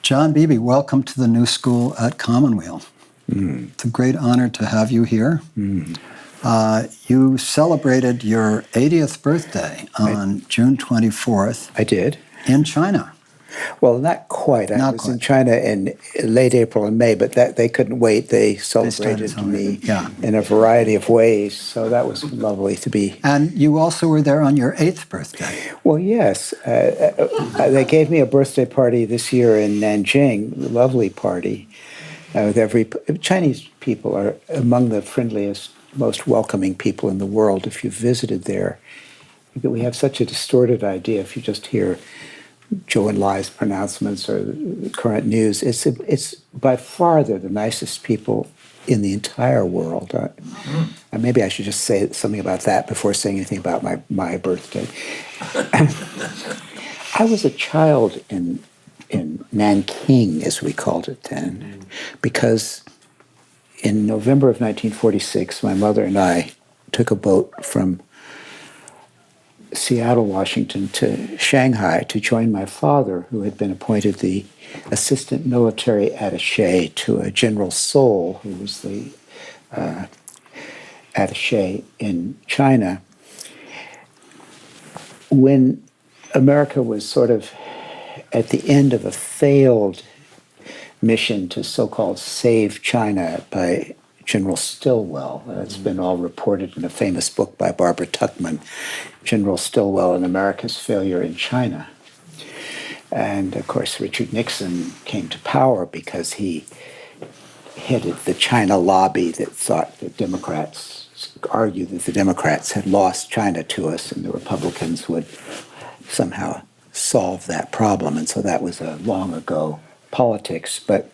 John Beebe, welcome to the New School at Commonweal. It's a great honor to have you here. You celebrated your 80th birthday on June 24th. I did. In China. Well, not quite. I was in China in late April and May, but they couldn't wait. They celebrated me in a variety of ways, so that was lovely to be. And you also were there on your 8th birthday. Well, yes. They gave me a birthday party this year in Nanjing, a lovely party. Chinese people are among the friendliest, most welcoming people in the world. If you've visited there, we have such a distorted idea. If you just hear Zhou Enlai's pronouncements or the current news, it's by far they're the nicest people in the entire world. And maybe I should just say something about that before saying anything about my birthday. I was a child in Nanjing, as we called it then, because in November of 1946, my mother and I took a boat from Seattle, Washington to Shanghai to join my father, who had been appointed the assistant military attaché to a General Sol, who was the attaché in China. When America was sort of at the end of a failed mission to so-called save China by General Stilwell. It's been all reported in a famous book by Barbara Tuchman, General Stilwell and America's Failure in China. And of course, Richard Nixon came to power because he headed the China lobby that thought that argued that the Democrats had lost China to us and the Republicans would somehow solve that problem. And so that was a long ago politics. But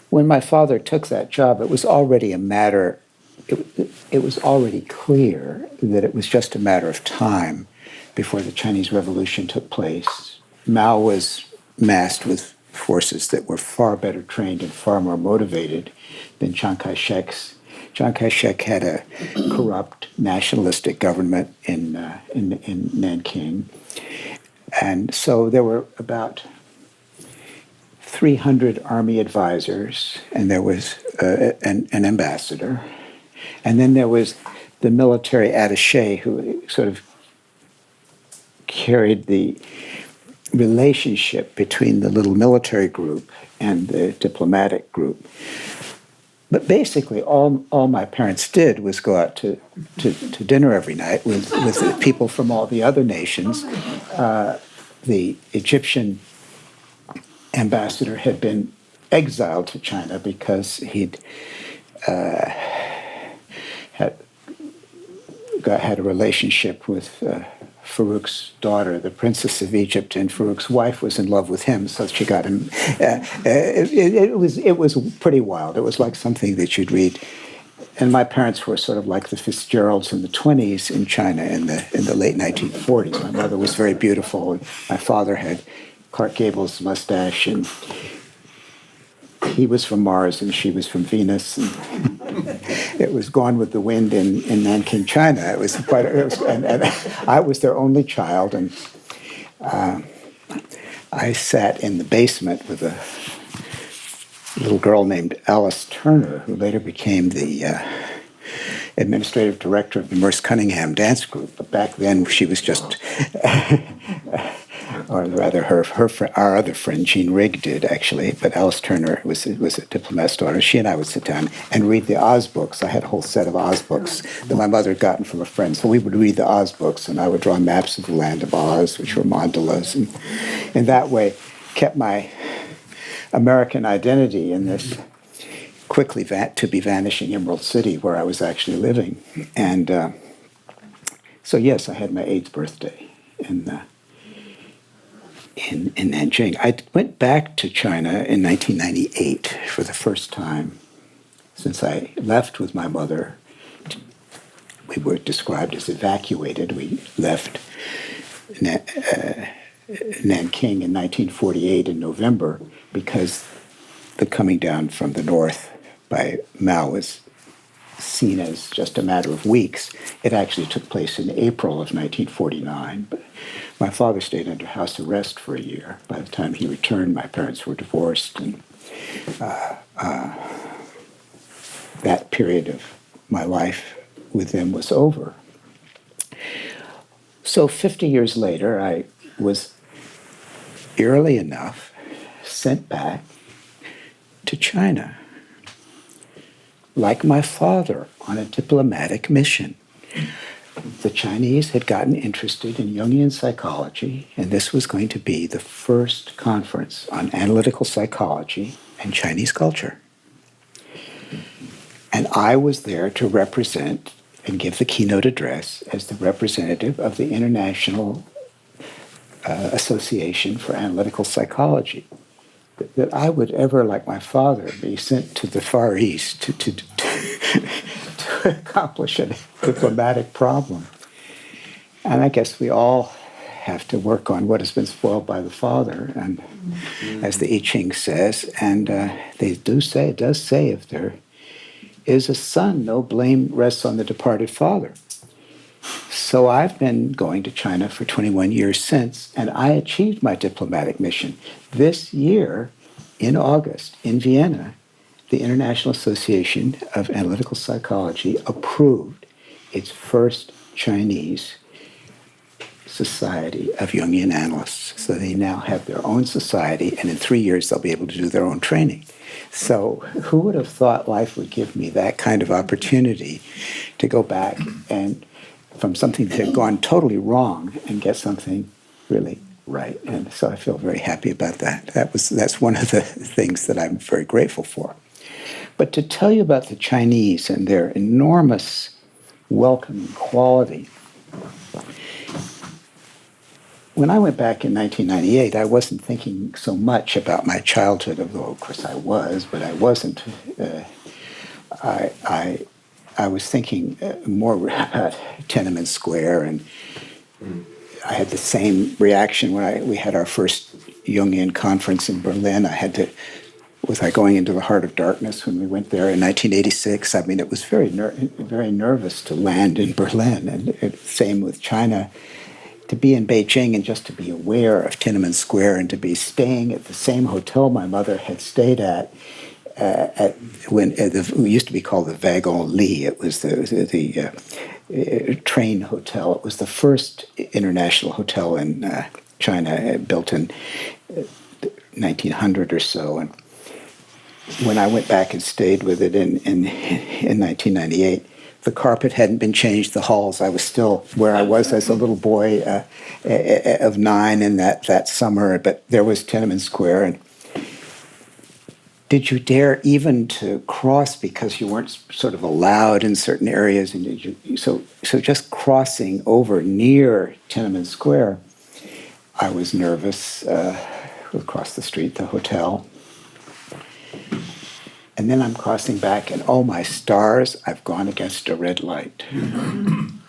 when my father took that job, it was already it was already clear that it was just a matter of time before the Chinese Revolution took place. Mao was massed with forces that were far better trained and far more motivated than Chiang Kai-shek's. Chiang Kai-shek had a corrupt nationalistic government in Nanking. And so there were about 300 army advisors, and there was an ambassador. And then there was the military attaché who sort of carried the relationship between the little military group and the diplomatic group. But basically, all my parents did was go out to dinner every night with the people from all the other nations. The Egyptian ambassador had been exiled to China because he'd had a relationship with Farouk's daughter, the Princess of Egypt, and Farouk's wife was in love with him, so she got him. It was pretty wild. It was like something that you'd read. And my parents were sort of like the Fitzgeralds in the 1920s in China in the late 1940s. My mother was very beautiful, and my father had Clark Gable's mustache, and he was from Mars and she was from Venus. And it was Gone with the Wind in Nanking, China. It was quite. And I was their only child, and I sat in the basement with a little girl named Alice Turner, who later became the administrative director of the Merce Cunningham dance group. But back then, she was just. Or rather, our other friend, Jean Rigg, did, actually. But Alice Turner was a diplomat's daughter. She and I would sit down and read the Oz books. I had a whole set of Oz books that my mother had gotten from a friend. So we would read the Oz books, and I would draw maps of the land of Oz, which were mandalas. And in that way, kept my American identity in this quickly to be vanishing Emerald City, where I was actually living. And so, yes, I had my 8th birthday in Nanjing. I went back to China in 1998 for the first time since I left with my mother. We were described as evacuated. We left Nanking in 1948 in November because the coming down from the north by Mao was seen as just a matter of weeks. It actually took place in April of 1949. But My father stayed under house arrest for a year. By the time he returned, my parents were divorced, and that period of my life with them was over. So 50 years later, I was eerily enough sent back to China, like my father, on a diplomatic mission. The Chinese had gotten interested in Jungian psychology, and this was going to be the first conference on analytical psychology and Chinese culture. And I was there to represent and give the keynote address as the representative of the International Association for Analytical Psychology. That I would ever, like my father, be sent to the Far East to accomplish a diplomatic problem. And I guess we all have to work on what has been spoiled by the father, and as the I Ching says, and they do say, it does say, if there is a son, no blame rests on the departed father. So I've been going to China for 21 years since, and I achieved my diplomatic mission. This year, in August, in Vienna, the International Association of Analytical Psychology approved its first Chinese Society of Jungian Analysts. So they now have their own society, and in 3 years they'll be able to do their own training. So who would have thought life would give me that kind of opportunity to go back and from something that had gone totally wrong and get something really right. And so I feel very happy about that. That's one of the things that I'm very grateful for. But to tell you about the Chinese and their enormous welcoming quality, when I went back in 1998, I wasn't thinking so much about my childhood, although of course I was, but I wasn't. I was thinking more about Tiananmen Square, and I had the same reaction when we had our first Jungian conference in Berlin. Was I going into the heart of darkness when we went there in 1986? I mean, it was very nervous to land in Berlin, and same with China. To be in Beijing and just to be aware of Tiananmen Square and to be staying at the same hotel my mother had stayed at when it used to be called the Wagon Lit. It was the train hotel. It was the first international hotel in China, built in 1900 or so. And when I went back and stayed with it in 1998, the carpet hadn't been changed, the halls. I was still where I was as a little boy of 9 in that summer, but there was Tiananmen Square. And did you dare even to cross, because you weren't sort of allowed in certain areas? And so just crossing over near Tiananmen Square, I was nervous. Across the street, the hotel. And then I'm crossing back, and oh my stars, I've gone against a red light. And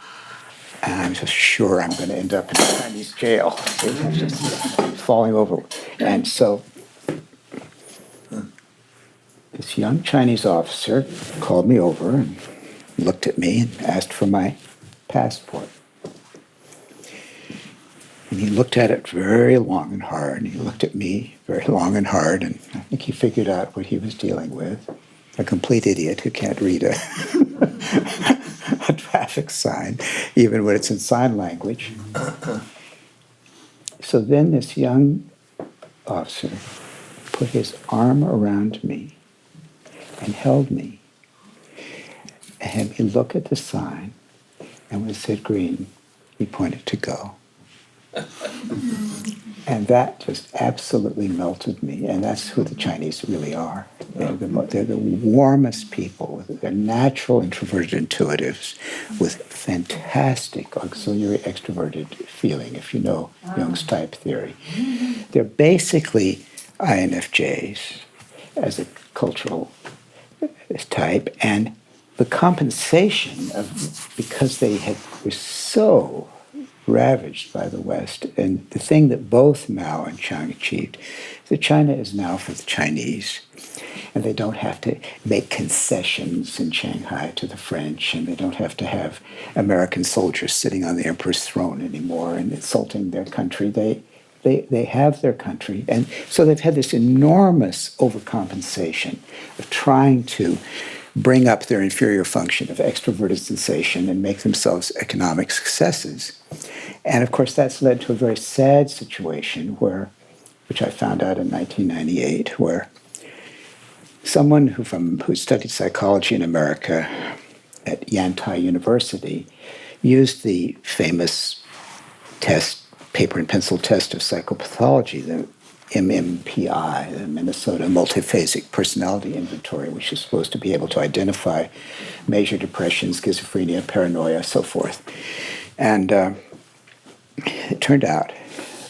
I'm just sure I'm going to end up in a Chinese jail. I'm just falling over. And so this young Chinese officer called me over and looked at me and asked for my passport. And he looked at it very long and hard, and he looked at me very long and hard, and I think he figured out what he was dealing with. A complete idiot who can't read a traffic sign, even when it's in sign language. So then this young officer put his arm around me and held me and had me look at the sign, and when it said green, he pointed to go. And that just absolutely melted me. And that's who the Chinese really are. They're the warmest people. They're natural introverted intuitives with fantastic auxiliary extroverted feeling, if you know Jung's type theory. They're basically INFJs as a cultural type. And the compensation of, because they were so ravaged by the West. And the thing that both Mao and Chiang achieved is that China is now for the Chinese. And they don't have to make concessions in Shanghai to the French, and they don't have to have American soldiers sitting on the emperor's throne anymore and insulting their country. They have their country. And so they've had this enormous overcompensation of trying to bring up their inferior function of extroverted sensation and make themselves economic successes. And of course, that's led to a very sad situation which I found out in 1998, where someone who studied psychology in America at Yantai University used the famous test, paper and pencil test of psychopathology, the MMPI, the Minnesota Multiphasic Personality Inventory, which is supposed to be able to identify major depression, schizophrenia, paranoia, so forth. And it turned out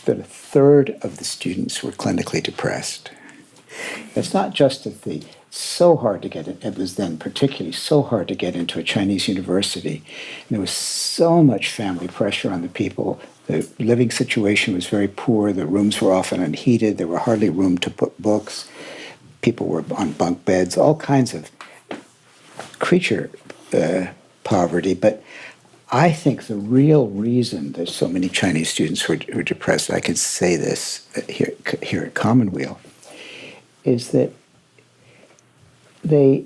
that a third of the students were clinically depressed. It's not just that it's so hard to get it was then particularly so hard to get into a Chinese university. And there was so much family pressure on the people. The living situation was very poor. The rooms were often unheated. There were hardly room to put books. People were on bunk beds, all kinds of creature poverty. But I think the real reason there's so many Chinese students who are depressed, I can say this here at Commonweal, is that they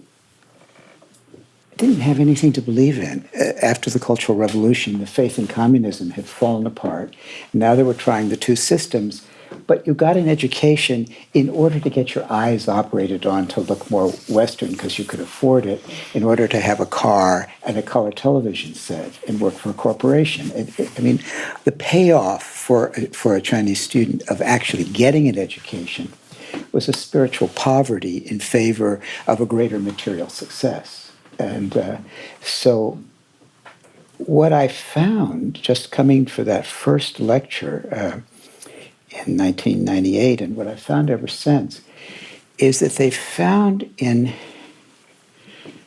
didn't have anything to believe in. After the Cultural Revolution, the faith in communism had fallen apart. Now they were trying the two systems, but you got an education in order to get your eyes operated on to look more Western because you could afford it, in order to have a car and a color television set and work for a corporation. I mean, the payoff for a Chinese student of actually getting an education was a spiritual poverty in favor of a greater material success. And so what I found, just coming for that first lecture in 1998, and what I found ever since, is that they found in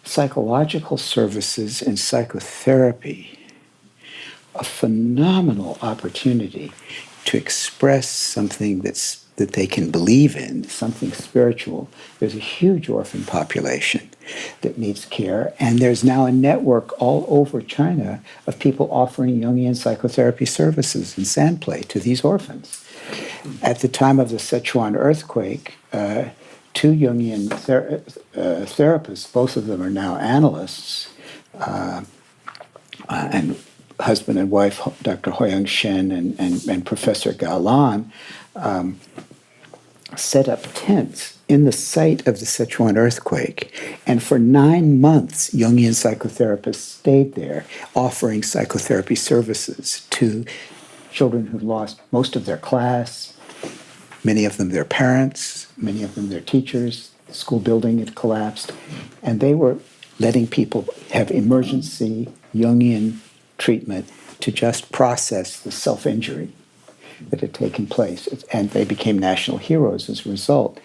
psychological services and psychotherapy a phenomenal opportunity to express something that they can believe in, something spiritual. There's a huge orphan population that needs care, and there's now a network all over China of people offering Jungian psychotherapy services and sand play to these orphans. At the time of the Sichuan earthquake, two Jungian therapists, both of them are now analysts, and husband and wife, Dr. Hoyang Shen and Professor Gao Lan, set up tents in the site of the Sichuan earthquake. And for 9 months, Jungian psychotherapists stayed there offering psychotherapy services to children who lost most of their class, many of them their parents, many of them their teachers. The school building had collapsed. And they were letting people have emergency Jungian treatment to just process the self-injury that had taken place. And they became national heroes as a result.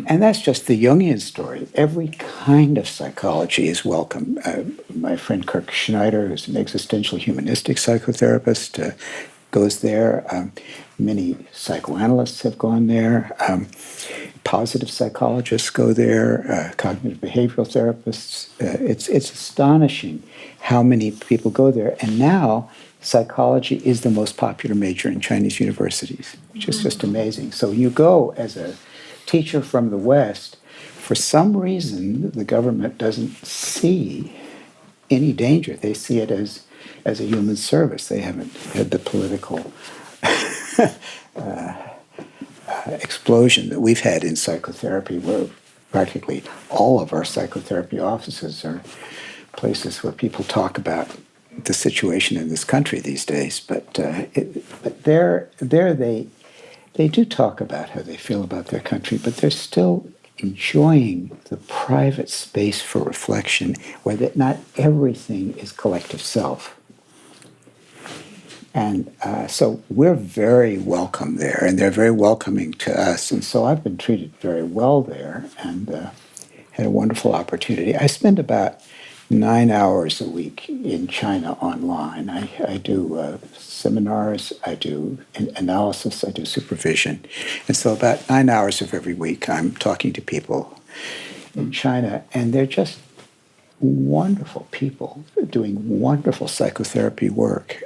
And that's just the Jungian story. Every kind of psychology is welcome. My friend Kirk Schneider, who's an existential humanistic psychotherapist, goes there. Many psychoanalysts have gone there. Positive psychologists go there. Cognitive behavioral therapists. It's astonishing how many people go there. And now psychology is the most popular major in Chinese universities, which is just amazing. So you go as a teacher from the West, for some reason the government doesn't see any danger. They see it as a human service. They haven't had the political explosion that we've had in psychotherapy, where practically all of our psychotherapy offices are places where people talk about the situation in this country these days. But there they do talk about how they feel about their country, but they're still enjoying the private space for reflection, where that not everything is collective self. And so we're very welcome there, and they're very welcoming to us. And so I've been treated very well there, and had a wonderful opportunity. I spend about 9 hours a week in China online. I do seminars, I do analysis, I do supervision. And so about 9 hours of every week, I'm talking to people in China, and they're just wonderful people doing wonderful psychotherapy work.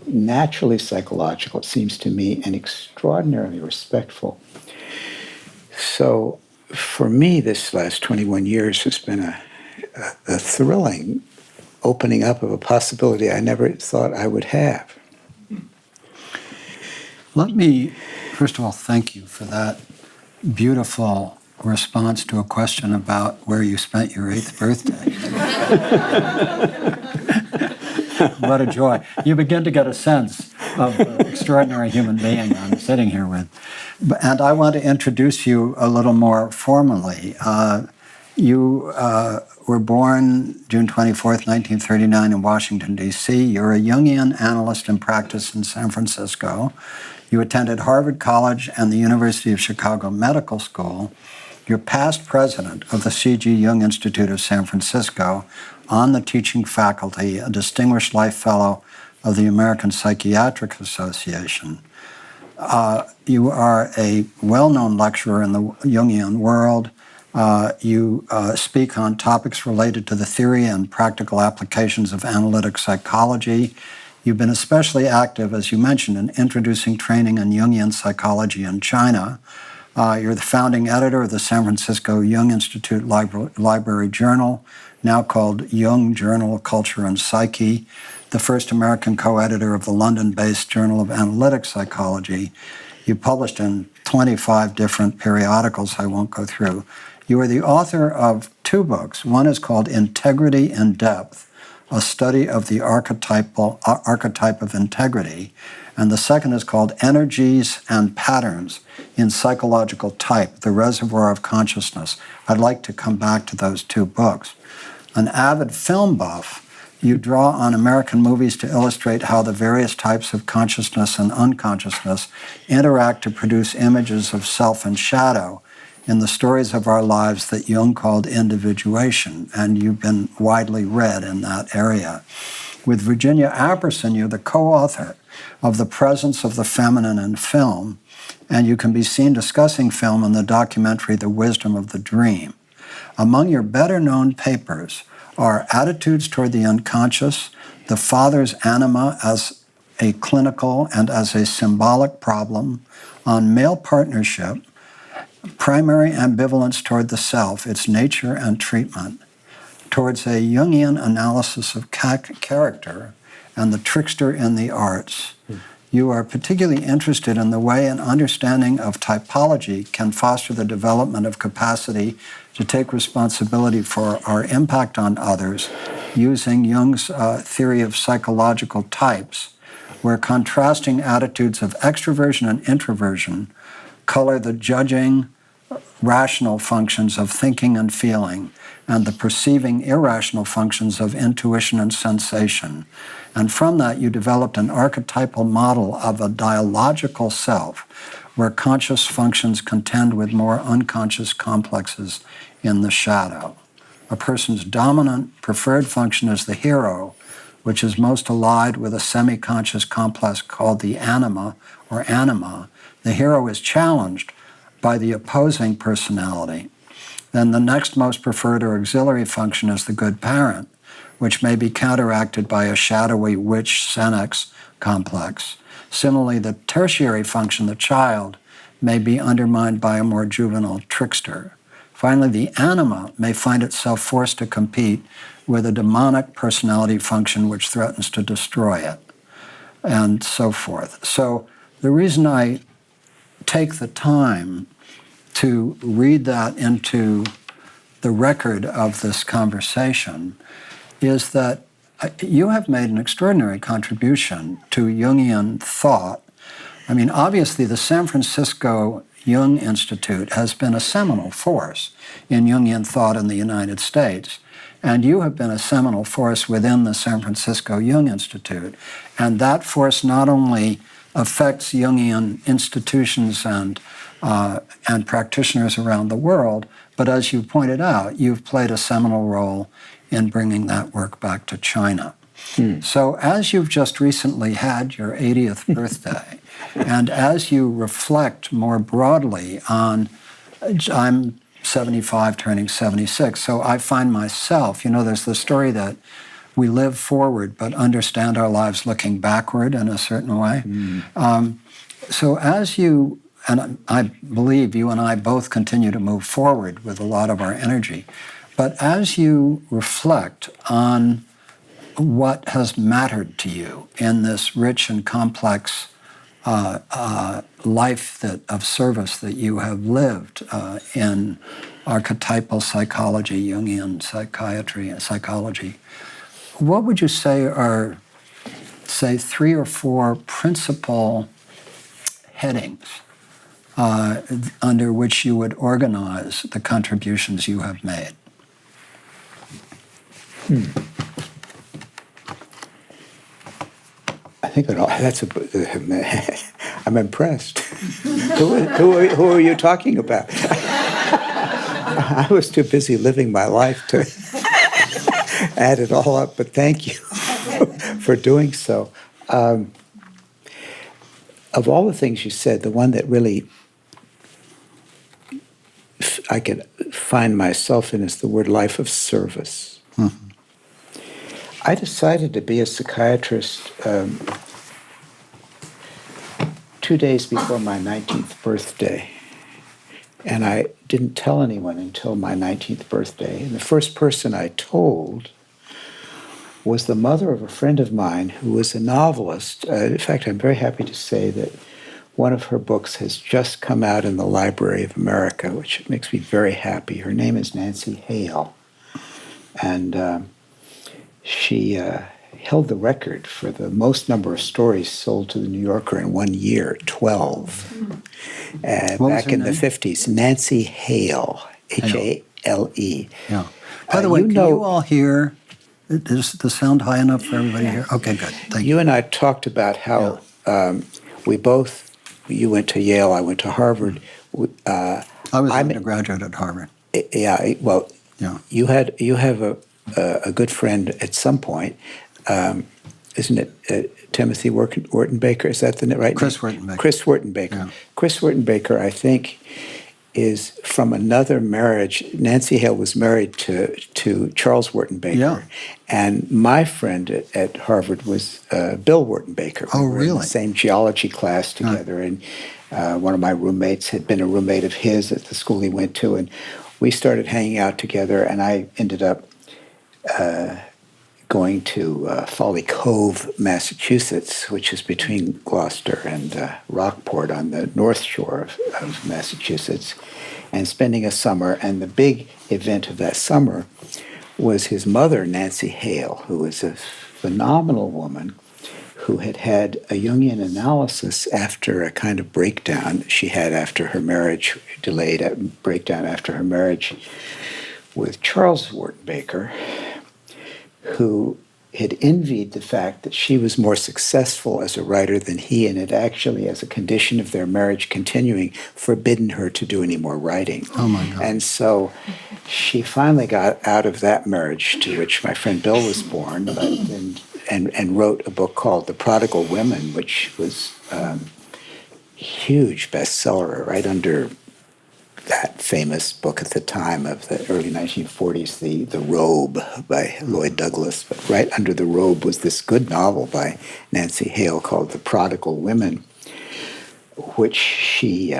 Naturally psychological, it seems to me, and extraordinarily respectful. So for me, this last 21 years has been a thrilling opening up of a possibility I never thought I would have. Let me, first of all, thank you for that beautiful response to a question about where you spent your 8th birthday. What a joy. You begin to get a sense of the extraordinary human being I'm sitting here with. And I want to introduce you a little more formally. You were born June 24th, 1939 in Washington, D.C. You're a Jungian analyst in practice in San Francisco. You attended Harvard College and the University of Chicago Medical School. You're past president of the C.G. Jung Institute of San Francisco, on the teaching faculty, a Distinguished Life Fellow of the American Psychiatric Association. You are a well-known lecturer in the Jungian world. You speak on topics related to the theory and practical applications of analytic psychology. You've been especially active, as you mentioned, in introducing training in Jungian psychology in China. You're the founding editor of the San Francisco Jung Institute Library Journal, now called Jung Journal of Culture and Psyche, the first American co-editor of the London-based Journal of Analytic Psychology. You published in 25 different periodicals I won't go through. You are the author of 2 books. One is called Integrity in Depth, a study of the archetype of integrity, and the second is called Energies and Patterns in Psychological Type, the Reservoir of Consciousness. I'd like to come back to those 2 books. An avid film buff, you draw on American movies to illustrate how the various types of consciousness and unconsciousness interact to produce images of self and shadow in the stories of our lives that Jung called individuation, and you've been widely read in that area. With Virginia Apperson, you're the co-author of The Presence of the Feminine in Film, and you can be seen discussing film in the documentary The Wisdom of the Dream. Among your better-known papers are Attitudes Toward the Unconscious, The Father's Anima as a Clinical and as a Symbolic Problem, On Male Partnership, Primary Ambivalence Toward the Self, Its Nature and Treatment, Towards a Jungian Analysis of Character, and The Trickster in the Arts. You are particularly interested in the way an understanding of typology can foster the development of capacity to take responsibility for our impact on others using Jung's theory of psychological types, where contrasting attitudes of extroversion and introversion color the judging, rational functions of thinking and feeling, and the perceiving irrational functions of intuition and sensation. And from that, you developed an archetypal model of a dialogical self, where conscious functions contend with more unconscious complexes in the shadow. A person's dominant, preferred function is the hero, which is most allied with a semi-conscious complex called the anima, or anima. The hero is challenged by the opposing personality. Then the next most preferred or auxiliary function is the good parent, which may be counteracted by a shadowy witch-senex complex. Similarly, the tertiary function, the child, may be undermined by a more juvenile trickster. Finally, the anima may find itself forced to compete with a demonic personality function which threatens to destroy it, and so forth. So the reason I take the time to read that into the record of this conversation is that you have made an extraordinary contribution to Jungian thought. I mean, obviously, the San Francisco Jung Institute has been a seminal force in Jungian thought in the United States, and you have been a seminal force within the San Francisco Jung Institute. And that force not only affects Jungian institutions and practitioners around the world, But as you pointed out, you've played a seminal role in bringing that work back to China. So as you've just recently had your 80th birthday, and as you reflect more broadly on, I'm 75 turning 76, so I find myself, there's the story that we live forward but understand our lives looking backward in a certain way. So as you, and I believe you and I both continue to move forward with a lot of our energy, but as you reflect on what has mattered to you in this rich and complex life of service that you have lived in archetypal psychology, Jungian psychiatry and psychology, what would you say are, say, 3 or 4 principal headings under which you would organize the contributions you have made? I think that's I'm impressed. Who are you talking about? I was too busy living my life to add it all up, but thank you for doing so. Of all the things you said, the one that really I could find myself in is the word life of service. I decided to be a psychiatrist 2 days before my 19th birthday. And I didn't tell anyone until my 19th birthday. And the first person I told was the mother of a friend of mine who was a novelist. In fact, I'm very happy to say that one of her books has just come out in the Library of America, which makes me very happy. Her name is Nancy Hale. And she held the record for the most number of stories sold to the New Yorker in 1 year, 12. Back in the 50s. Nancy Hale, Hale. Yeah. By the way, can you all hear? Is the sound high enough for everybody here? Okay, good. Thank you. You and I talked about how you went to Yale, I went to Harvard. I was an undergraduate at Harvard. Yeah, well, you have a good friend at some point, isn't it? Timothy Wertenbaker, is that the right Chris name? Wertenbaker. Chris Wertenbaker. Yeah. Chris Wertenbaker, I think, is from another marriage. Nancy Hale was married to Charles Wertenbaker. Yeah. And my friend at Harvard was Bill Wertenbaker. Oh, We were in really? the same geology class together. And one of my roommates had been a roommate of his at the school he went to. And we started hanging out together, and I ended up going to Folly Cove, Massachusetts, which is between Gloucester and Rockport on the north shore of Massachusetts, and spending a summer. And the big event of that summer was his mother, Nancy Hale, who was a phenomenal woman who had had a Jungian analysis after a kind of breakdown she had after her marriage, delayed breakdown after her marriage with Charles Wertenbaker, who had envied the fact that she was more successful as a writer than he, and had actually, as a condition of their marriage continuing, forbidden her to do any more writing. Oh my God. And so she finally got out of that marriage, to which my friend Bill was born, and wrote a book called The Prodigal Women, which was a huge bestseller right under that famous book at the time of the early 1940s, The Robe by Lloyd Douglas. But right under The Robe was this good novel by Nancy Hale called The Prodigal Women, which she,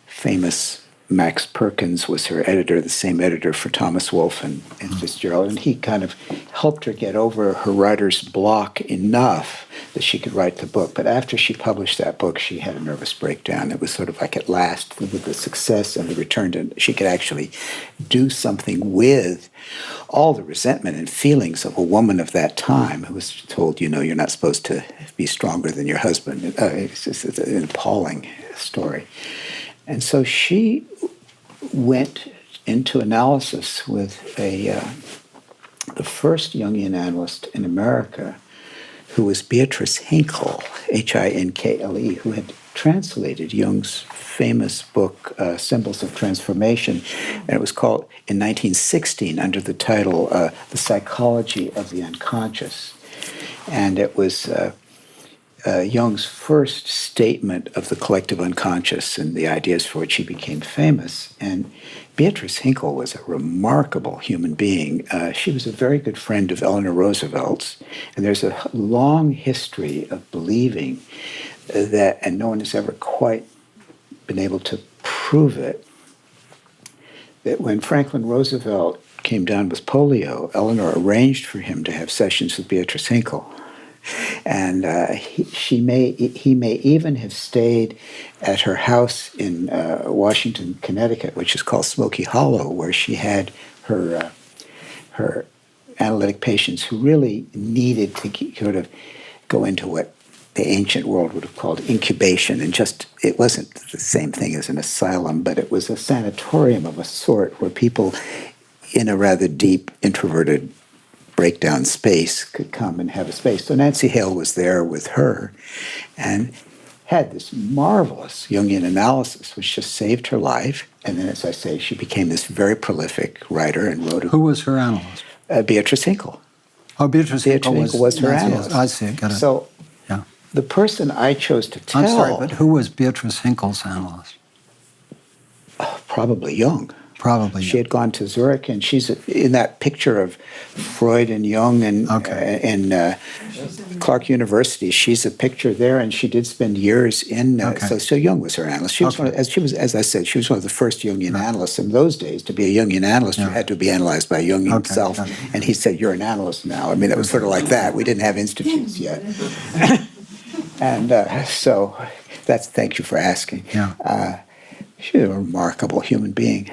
famous Max Perkins was her editor, the same editor for Thomas Wolfe and Fitzgerald, and he kind of helped her get over her writer's block enough that she could write the book. But after she published that book, she had a nervous breakdown. It was sort of like at last, with the success and the return to, she could actually do something with all the resentment and feelings of a woman of that time who was told, you're not supposed to be stronger than your husband. It's just an appalling story. And so she went into analysis with the first Jungian analyst in America, who was Beatrice Hinkel, Hinkle, who had translated Jung's famous book, Symbols of Transformation, and it was called, in 1916, under the title The Psychology of the Unconscious. And it was Jung's first statement of the collective unconscious and the ideas for which he became famous. And Beatrice Hinkel was a remarkable human being. She was a very good friend of Eleanor Roosevelt's, and there's a long history of believing that, and no one has ever quite been able to prove it, that when Franklin Roosevelt came down with polio, Eleanor arranged for him to have sessions with Beatrice Hinkel. And he may even have stayed at her house in Washington, Connecticut, which is called Smoky Hollow, where she had her analytic patients who really needed to sort of go into what the ancient world would have called incubation. And just, it wasn't the same thing as an asylum, but it was a sanatorium of a sort where people in a rather deep, introverted breakdown space could come and have a space. So Nancy Hale was there with her and had this marvelous Jungian analysis, which just saved her life. And then, as I say, she became this very prolific writer and wrote a... Who was her analyst? Beatrice Hinkel. Oh, Beatrice Hinkel was her analyst. I see, got it. So yeah. The person I chose to tell... I'm sorry, but who was Beatrice Hinkel's analyst? Probably Jung. Probably. She had gone to Zurich, and she's in that picture of Freud and Jung and Clark University. She's a picture there, and she did spend years in. So Jung was her analyst. She was as I said, she was one of the first Jungian analysts in those days. To be a Jungian analyst, you had to be analyzed by Jung himself, and he said, "You're an analyst now." I mean, it was sort of like that. We didn't have institutes yet, and so that's. Thank you for asking. Yeah. She's a remarkable human being.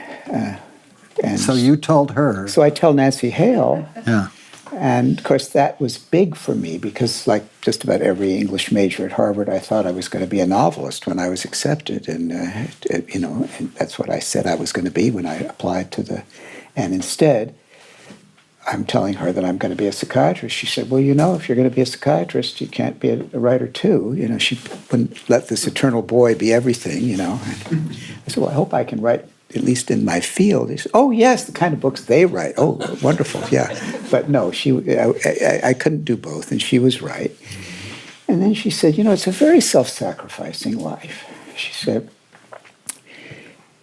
And so you told her. So I tell Nancy Hale. Yeah. And of course that was big for me because, like just about every English major at Harvard, I thought I was going to be a novelist when I was accepted, and and that's what I said I was going to be when I applied to the. And instead, I'm telling her that I'm going to be a psychiatrist. She said, "Well, if you're going to be a psychiatrist, you can't be a writer too." She wouldn't let this eternal boy be everything. And I said, "Well, I hope I can write." At least in my field. He said, "Oh, yes, the kind of books they write. Oh, wonderful, yeah." But no, I couldn't do both, and she was right. And then she said, "It's a very self-sacrificing life." She said,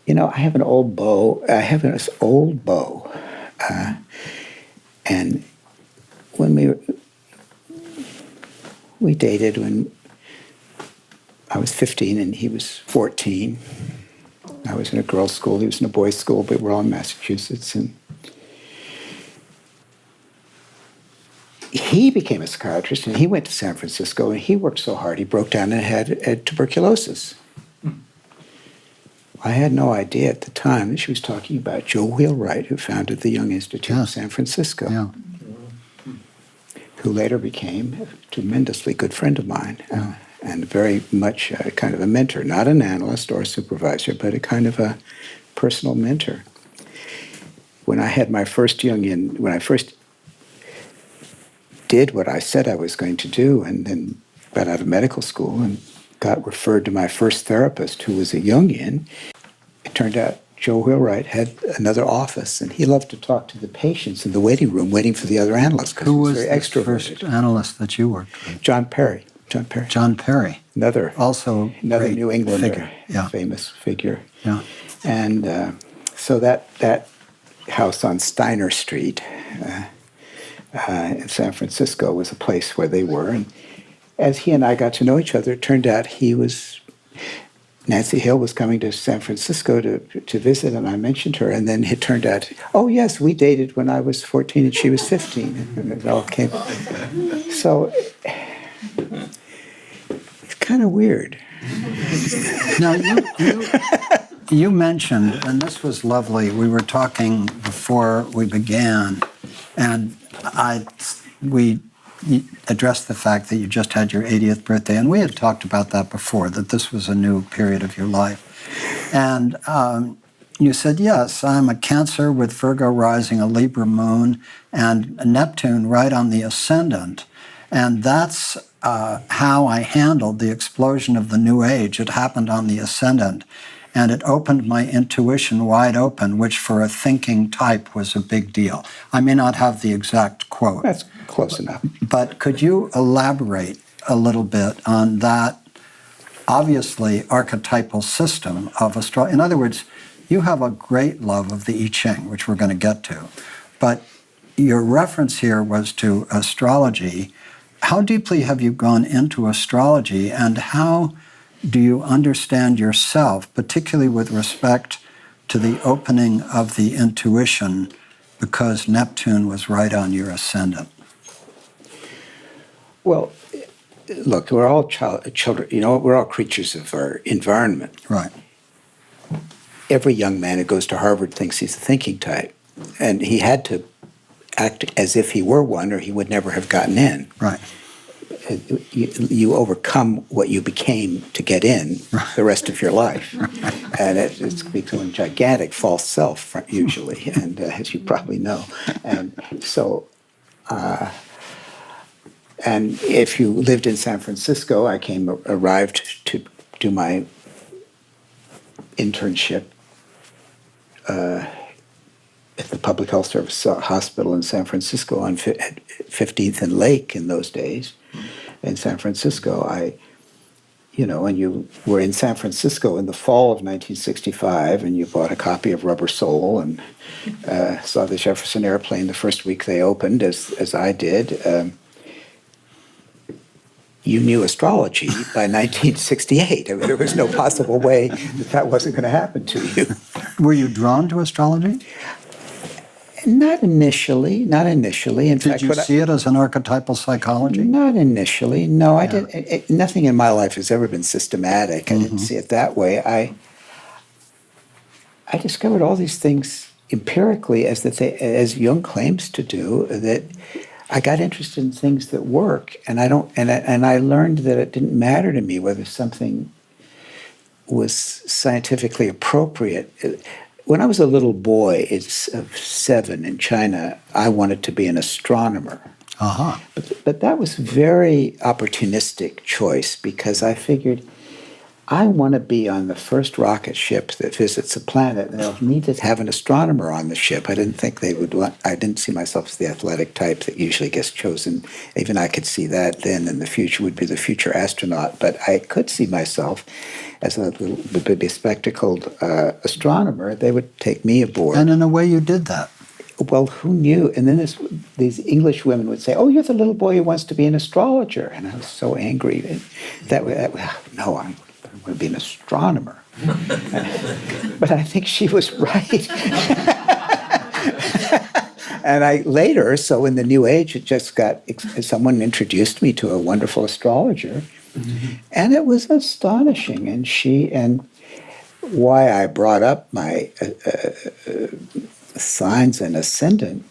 "I have an old bow. I have this old bow. And when we dated when I was 15 and he was 14. I was in a girls' school, he was in a boys' school, but we're all in Massachusetts. And he became a psychiatrist, and he went to San Francisco, and he worked so hard, he broke down and had tuberculosis. I had no idea at the time that she was talking about Joe Wheelwright, who founded the Jung Institute of San Francisco, who later became a tremendously good friend of mine. And very much kind of a mentor, not an analyst or a supervisor, but a kind of a personal mentor. When I had my first Jungian, when I first did what I said I was going to do, and then got out of medical school and got referred to my first therapist, who was a Jungian, it turned out Joe Wheelwright had another office, and he loved to talk to the patients in the waiting room, waiting for the other analysts. Who was the first analyst that you worked with? John Perry. Another New Englander figure. Famous figure. Yeah. And so that house on Steiner Street in San Francisco was a place where they were. And as he and I got to know each other, it turned out Nancy Hale was coming to San Francisco to visit, and I mentioned her, and then it turned out, oh yes, we dated when I was 14 and she was 15. And it all came. So kind of weird. Now, you mentioned, and this was lovely, we were talking before we began, and we addressed the fact that you just had your 80th birthday, and we had talked about that before, that this was a new period of your life. And you said, yes, I'm a Cancer with Virgo rising, a Libra moon, and a Neptune right on the ascendant. And that's how I handled the explosion of the New Age. It happened on the ascendant, and it opened my intuition wide open, which for a thinking type was a big deal. I may not have the exact quote. That's close enough. But could you elaborate a little bit on that obviously archetypal system of astrology? In other words, you have a great love of the I Ching, which we're going to get to, but your reference here was to astrology. How deeply have you gone into astrology, and how do you understand yourself, particularly with respect to the opening of the intuition because Neptune was right on your ascendant? Well, look, we're all children, we're all creatures of our environment. Right. Every young man who goes to Harvard thinks he's the thinking type, and he had to act as if he were one or he would never have gotten in. Right. You overcome what you became to get in the rest of your life. And it's become a gigantic false self, usually, and as you probably know. And so, and if you lived in San Francisco, I arrived to do my internship at the Public Health Service Hospital in San Francisco on 15th and Lake in those days. In San Francisco, and you were in San Francisco in the fall of 1965, and you bought a copy of Rubber Soul and saw the Jefferson Airplane the first week they opened, as I did. You knew astrology by 1968. I mean, there was no possible way that wasn't going to happen to you. Were you drawn to astrology? Not initially. In fact, did you see it as an archetypal psychology? Not initially. No, I didn't. Nothing in my life has ever been systematic. I didn't see it that way. I discovered all these things empirically, as Jung claims to do. That I got interested in things that work, and I learned that it didn't matter to me whether something was scientifically appropriate. When I was a little boy, of 7 in China, I wanted to be an astronomer. Uh-huh. But that was a very opportunistic choice because I figured I want to be on the first rocket ship that visits a planet, and I'll need to have an astronomer on the ship. I didn't think they would want. I didn't see myself as the athletic type that usually gets chosen. Even I could see that then in the future would be the future astronaut. But I could see myself as a little bespectacled astronomer. They would take me aboard. And in a way, you did that. Well, who knew? And then these English women would say, "Oh, you're the little boy who wants to be an astrologer," and I was so angry. No, I'm going to be an astronomer. But I think she was right. And I later, so in the New Age, someone introduced me to a wonderful astrologer, and it was astonishing. And why I brought up my signs and ascendant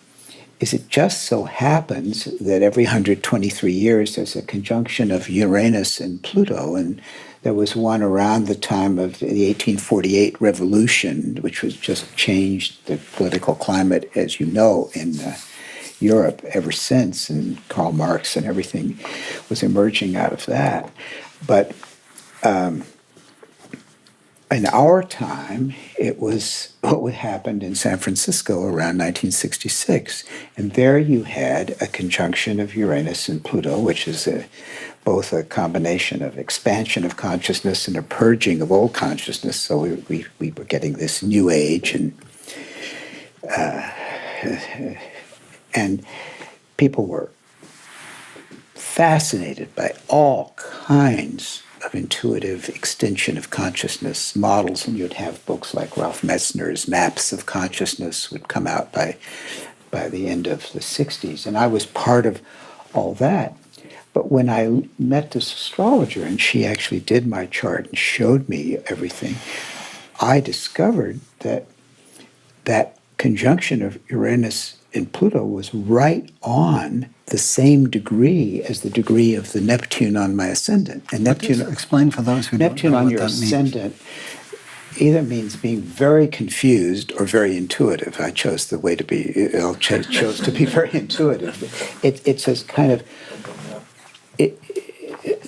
is it just so happens that every 123 years there's a conjunction of Uranus and Pluto, and there was one around the time of the 1848 revolution, which was just changed the political climate, as you know, in Europe ever since, and Karl Marx and everything was emerging out of that. But in our time, it was what happened in San Francisco around 1966. And there you had a conjunction of Uranus and Pluto, which is both a combination of expansion of consciousness and a purging of old consciousness. So we were getting this new age, and people were fascinated by all kinds of intuitive extension of consciousness models, and you'd have books like Ralph Metzner's Maps of Consciousness would come out by the end of the 60s, and I was part of all that. But when I met this astrologer, and she actually did my chart and showed me everything, I discovered that conjunction of Uranus and Pluto was right on the same degree as the degree of the Neptune on my ascendant. And Neptune, explain for those who Neptune don't know on what your that means. ascendant either means being very confused or very intuitive. I chose chose to be very intuitive. It's a kind of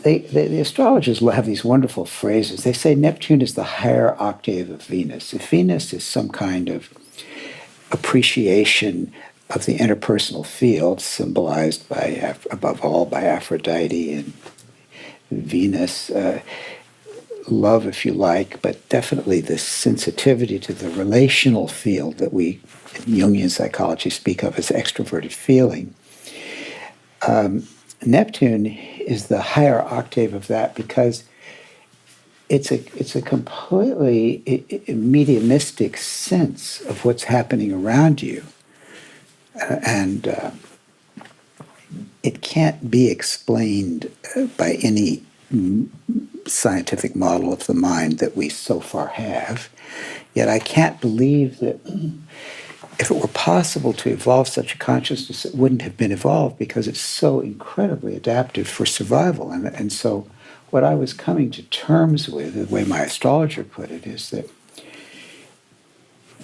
the astrologers have these wonderful phrases. They say Neptune is the higher octave of Venus. If Venus is some kind of appreciation of the interpersonal field, symbolized by, above all, by Aphrodite and Venus, love, if you like, but definitely the sensitivity to the relational field that we in Jungian psychology speak of as extroverted feeling. Neptune is the higher octave of that because it's a completely mediumistic sense of what's happening around you, and it can't be explained by any scientific model of the mind that we so far have. Yet I can't believe that if it were possible to evolve such a consciousness, it wouldn't have been evolved because it's so incredibly adaptive for survival. And so what I was coming to terms with, the way my astrologer put it, is that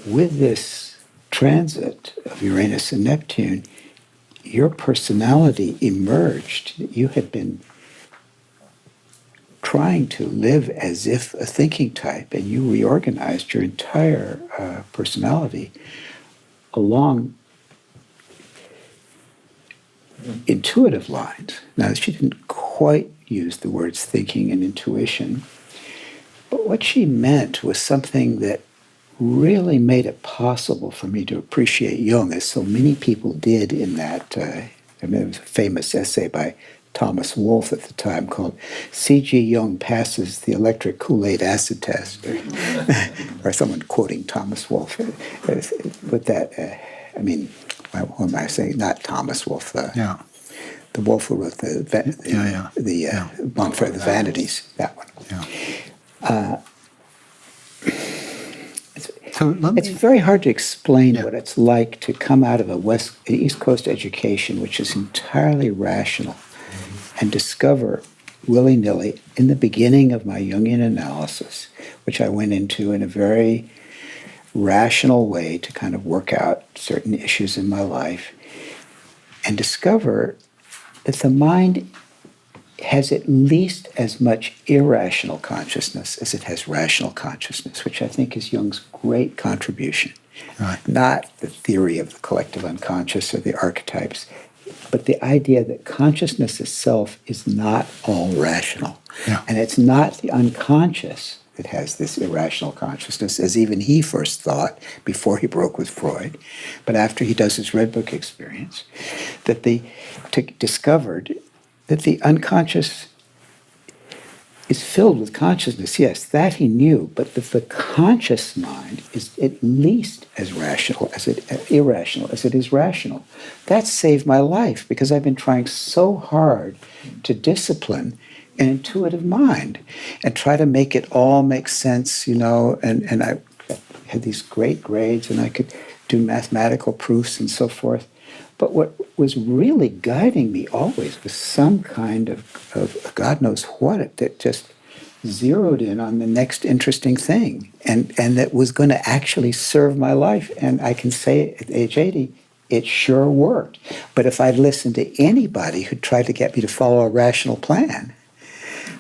with this transit of Uranus and Neptune, your personality emerged. You had been trying to live as if a thinking type, and you reorganized your entire personality along intuitive lines. Now, she didn't quite use the words thinking and intuition, but what she meant was something that really made it possible for me to appreciate Jung, as so many people did in that, there was a famous essay by Thomas Wolfe at the time called C.G. Jung Passes the Electric Kool-Aid Acid Test, or someone quoting Thomas Wolfe with that, what am I saying? Not Thomas Wolfe, the Wolfe who wrote the Montfort, the Vanities, that one. Yeah. It's very hard to explain what it's like to come out of an East Coast education, which is entirely rational, and discover willy-nilly in the beginning of my Jungian analysis, which I went into in a very rational way to kind of work out certain issues in my life, and discover that the mind has at least as much irrational consciousness as it has rational consciousness, which I think is Jung's great contribution. Right. Not the theory of the collective unconscious or the archetypes, but the idea that consciousness itself is not all rational. Yeah. And it's not the unconscious that has this irrational consciousness, as even he first thought before he broke with Freud, but after he does his Red Book experience, that discovered that the unconscious is filled with consciousness. Yes, that he knew, but that the conscious mind is at least as irrational as it is rational. That saved my life because I've been trying so hard to discipline an intuitive mind and try to make it all make sense, and I had these great grades and I could do mathematical proofs and so forth. But what was really guiding me always was some kind of God knows what, that just zeroed in on the next interesting thing and that was going to actually serve my life. And I can say at age 80, it sure worked. But if I'd listened to anybody who tried to get me to follow a rational plan,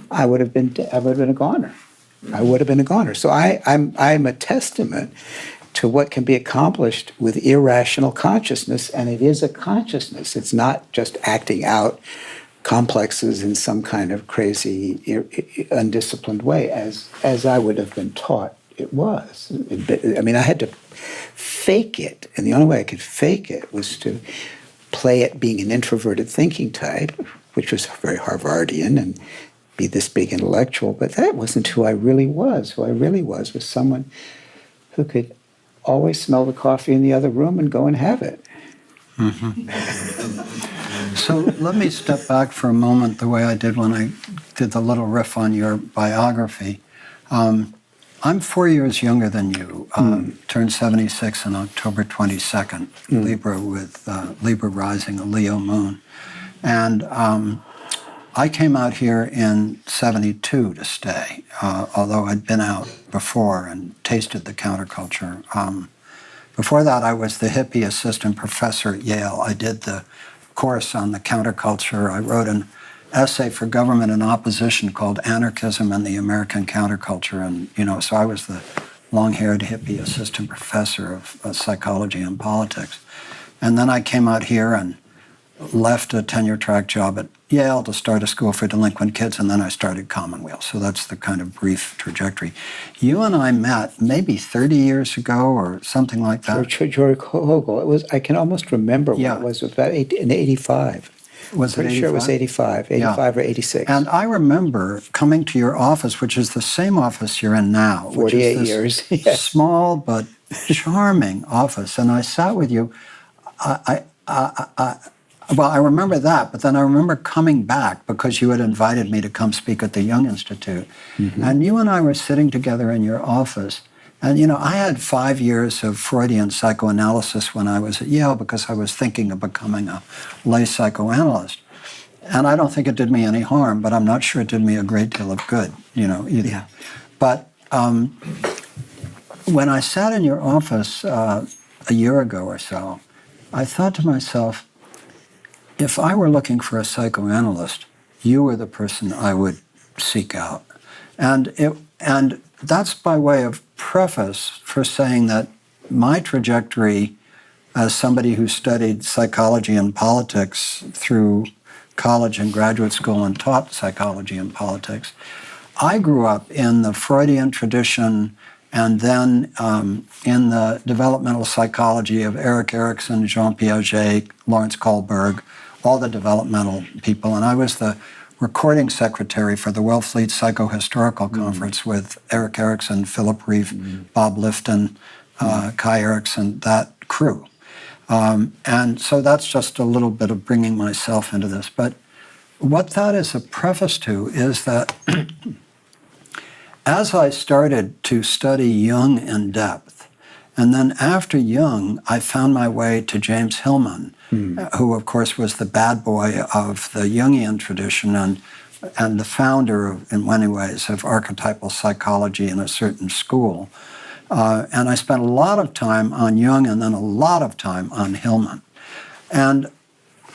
I would have been a goner. I would have been a goner. So I'm a testament to what can be accomplished with irrational consciousness, and it is a consciousness. It's not just acting out complexes in some kind of crazy, undisciplined way, as I would have been taught it was. I had to fake it, and the only way I could fake it was to play at being an introverted thinking type, which was very Harvardian, and be this big intellectual, but that wasn't who I really was. Who I really was someone who could always smell the coffee in the other room and go and have it. Mm-hmm. So let me step back for a moment the way I did when I did the little riff on your biography. I'm 4 years younger than you, turned 76 on October 22nd, Libra with Libra rising, a Leo moon. And I came out here in 72 to stay, although I'd been out before and tasted the counterculture. Before that, I was the hippie assistant professor at Yale. I did the course on the counterculture. I wrote an essay for government and opposition called Anarchism and the American Counterculture. And, so I was the long-haired hippie assistant professor of psychology and politics. And then I came out here and left a tenure-track job at Yale to start a school for delinquent kids, and then I started Commonweal. So that's the kind of brief trajectory. You and I met maybe 30 years ago or something like that. George Hogel. I can almost remember when it was, about in 85. Was Pretty it 85? sure it was 85 or 86. And I remember coming to your office, which is the same office you're in now. 48 years. Yes. Small but charming office. And I sat with you. Well, I remember that, but then I remember coming back because you had invited me to come speak at the Jung Institute. Mm-hmm. And you and I were sitting together in your office. And, I had 5 years of Freudian psychoanalysis when I was at Yale because I was thinking of becoming a lay psychoanalyst. And I don't think it did me any harm, but I'm not sure it did me a great deal of good, either. Yeah. But when I sat in your office a year ago or so, I thought to myself, if I were looking for a psychoanalyst, you were the person I would seek out. And that's by way of preface for saying that my trajectory as somebody who studied psychology and politics through college and graduate school and taught psychology and politics, I grew up in the Freudian tradition and then in the developmental psychology of Erik Erikson, Jean Piaget, Lawrence Kohlberg, all the developmental people. And I was the recording secretary for the Wellfleet Psychohistorical Conference with Erik Erikson, Philip Reeve, Bob Lifton, Kai Erikson, that crew. And so that's just a little bit of bringing myself into this. But what that is a preface to is that as I started to study Jung in depth, and then after Jung, I found my way to James Hillman, who, of course, was the bad boy of the Jungian tradition and the founder, in many ways, of archetypal psychology in a certain school. And I spent a lot of time on Jung and then a lot of time on Hillman. And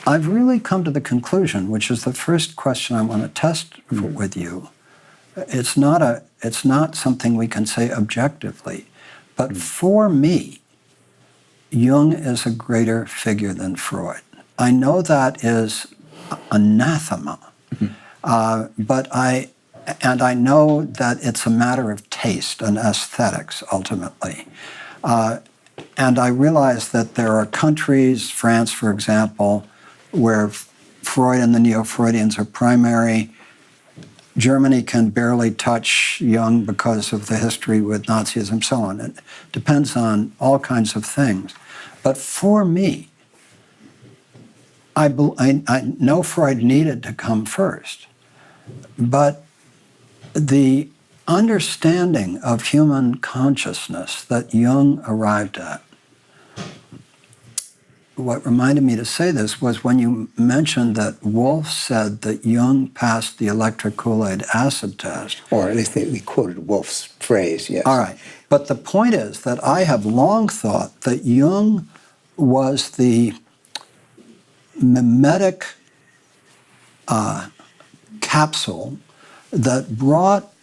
I've really come to the conclusion, which is the first question I want to test with you. It's not something we can say objectively. But for me, Jung is a greater figure than Freud. I know that is anathema, but I know that it's a matter of taste and aesthetics, ultimately. And I realize that there are countries, France, for example, where Freud and the Neo-Freudians are primary. Germany can barely touch Jung because of the history with Nazism and so on. It depends on all kinds of things. But for me, I know Freud needed to come first, but the understanding of human consciousness that Jung arrived at, what reminded me to say this was when you mentioned that Wolff said that Jung passed the electric Kool-Aid acid test. Or at least we quoted Wolff's phrase, yes. All right. But the point is that I have long thought that Jung was the mimetic capsule that brought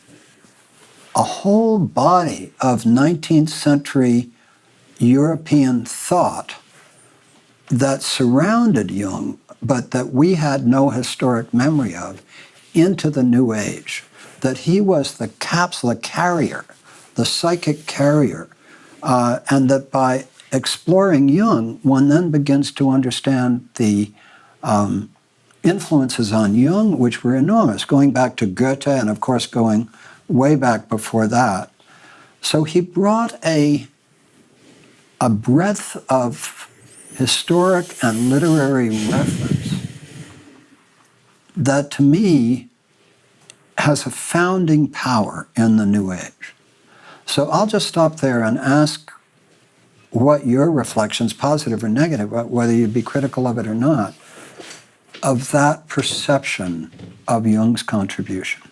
a whole body of 19th century European thought that surrounded Jung, but that we had no historic memory of, into the New Age. That he was the capsule, the carrier, the psychic carrier, and that by exploring Jung, one then begins to understand the influences on Jung, which were enormous, going back to Goethe and, of course, going way back before that. So he brought a breadth of historic and literary reference that, to me, has a founding power in the New Age. So I'll just stop there and ask what your reflections, positive or negative, whether you'd be critical of it or not, of that perception of Jung's contribution.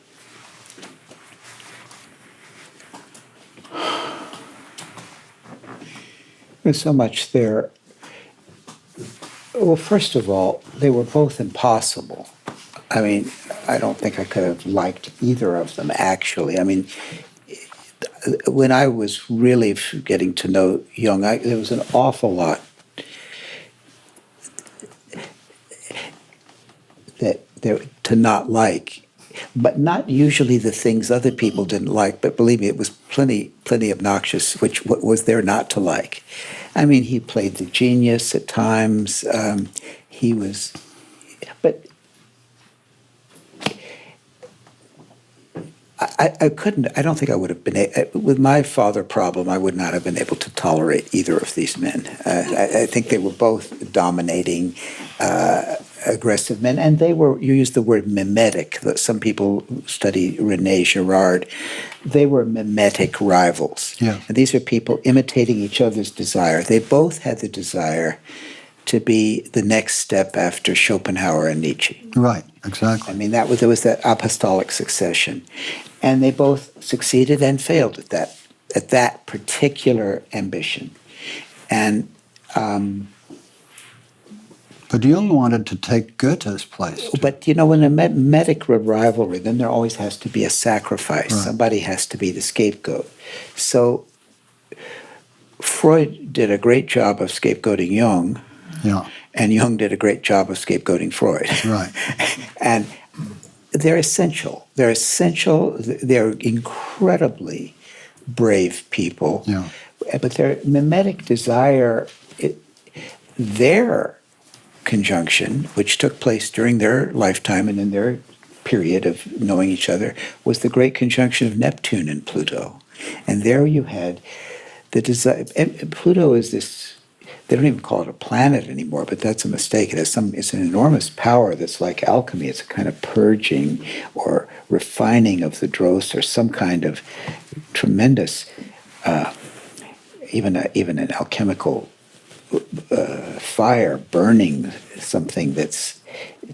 There's so much there. Well, first of all, they were both impossible. I mean, I don't think I could have liked either of them, actually. I mean, when I was really getting to know Jung, there was an awful lot that there to not like, but not usually the things other people didn't like. But believe me, it was plenty obnoxious. What was there not to like? I mean, he played the genius at times. He was, but I couldn't. I don't think I would have been with my father problem. I would not have been able to tolerate either of these men. I think they were both dominating, aggressive men, and they were. You used the word mimetic. Some people study René Girard. They were mimetic rivals. Yeah. And these are people imitating each other's desire. They both had the desire to be the next step after Schopenhauer and Nietzsche. Right, exactly. I mean, there was that apostolic succession, and they both succeeded and failed at that particular ambition. And but Jung wanted to take Goethe's place. but you know, in a mimetic rivalry, then there always has to be a sacrifice. Right. Somebody has to be the scapegoat. So Freud did a great job of scapegoating Jung. Yeah. And Jung did a great job of scapegoating Freud. Right. And they're essential. They're essential. They're incredibly brave people. Yeah. But their mimetic desire, their conjunction, which took place during their lifetime and in their period of knowing each other, was the great conjunction of Neptune and Pluto. And there you had the desire. Pluto is this. They don't even call it a planet anymore, but that's a mistake. It's an enormous power that's like alchemy. It's a kind of purging or refining of the dross, or some kind of tremendous, even an alchemical fire burning something that's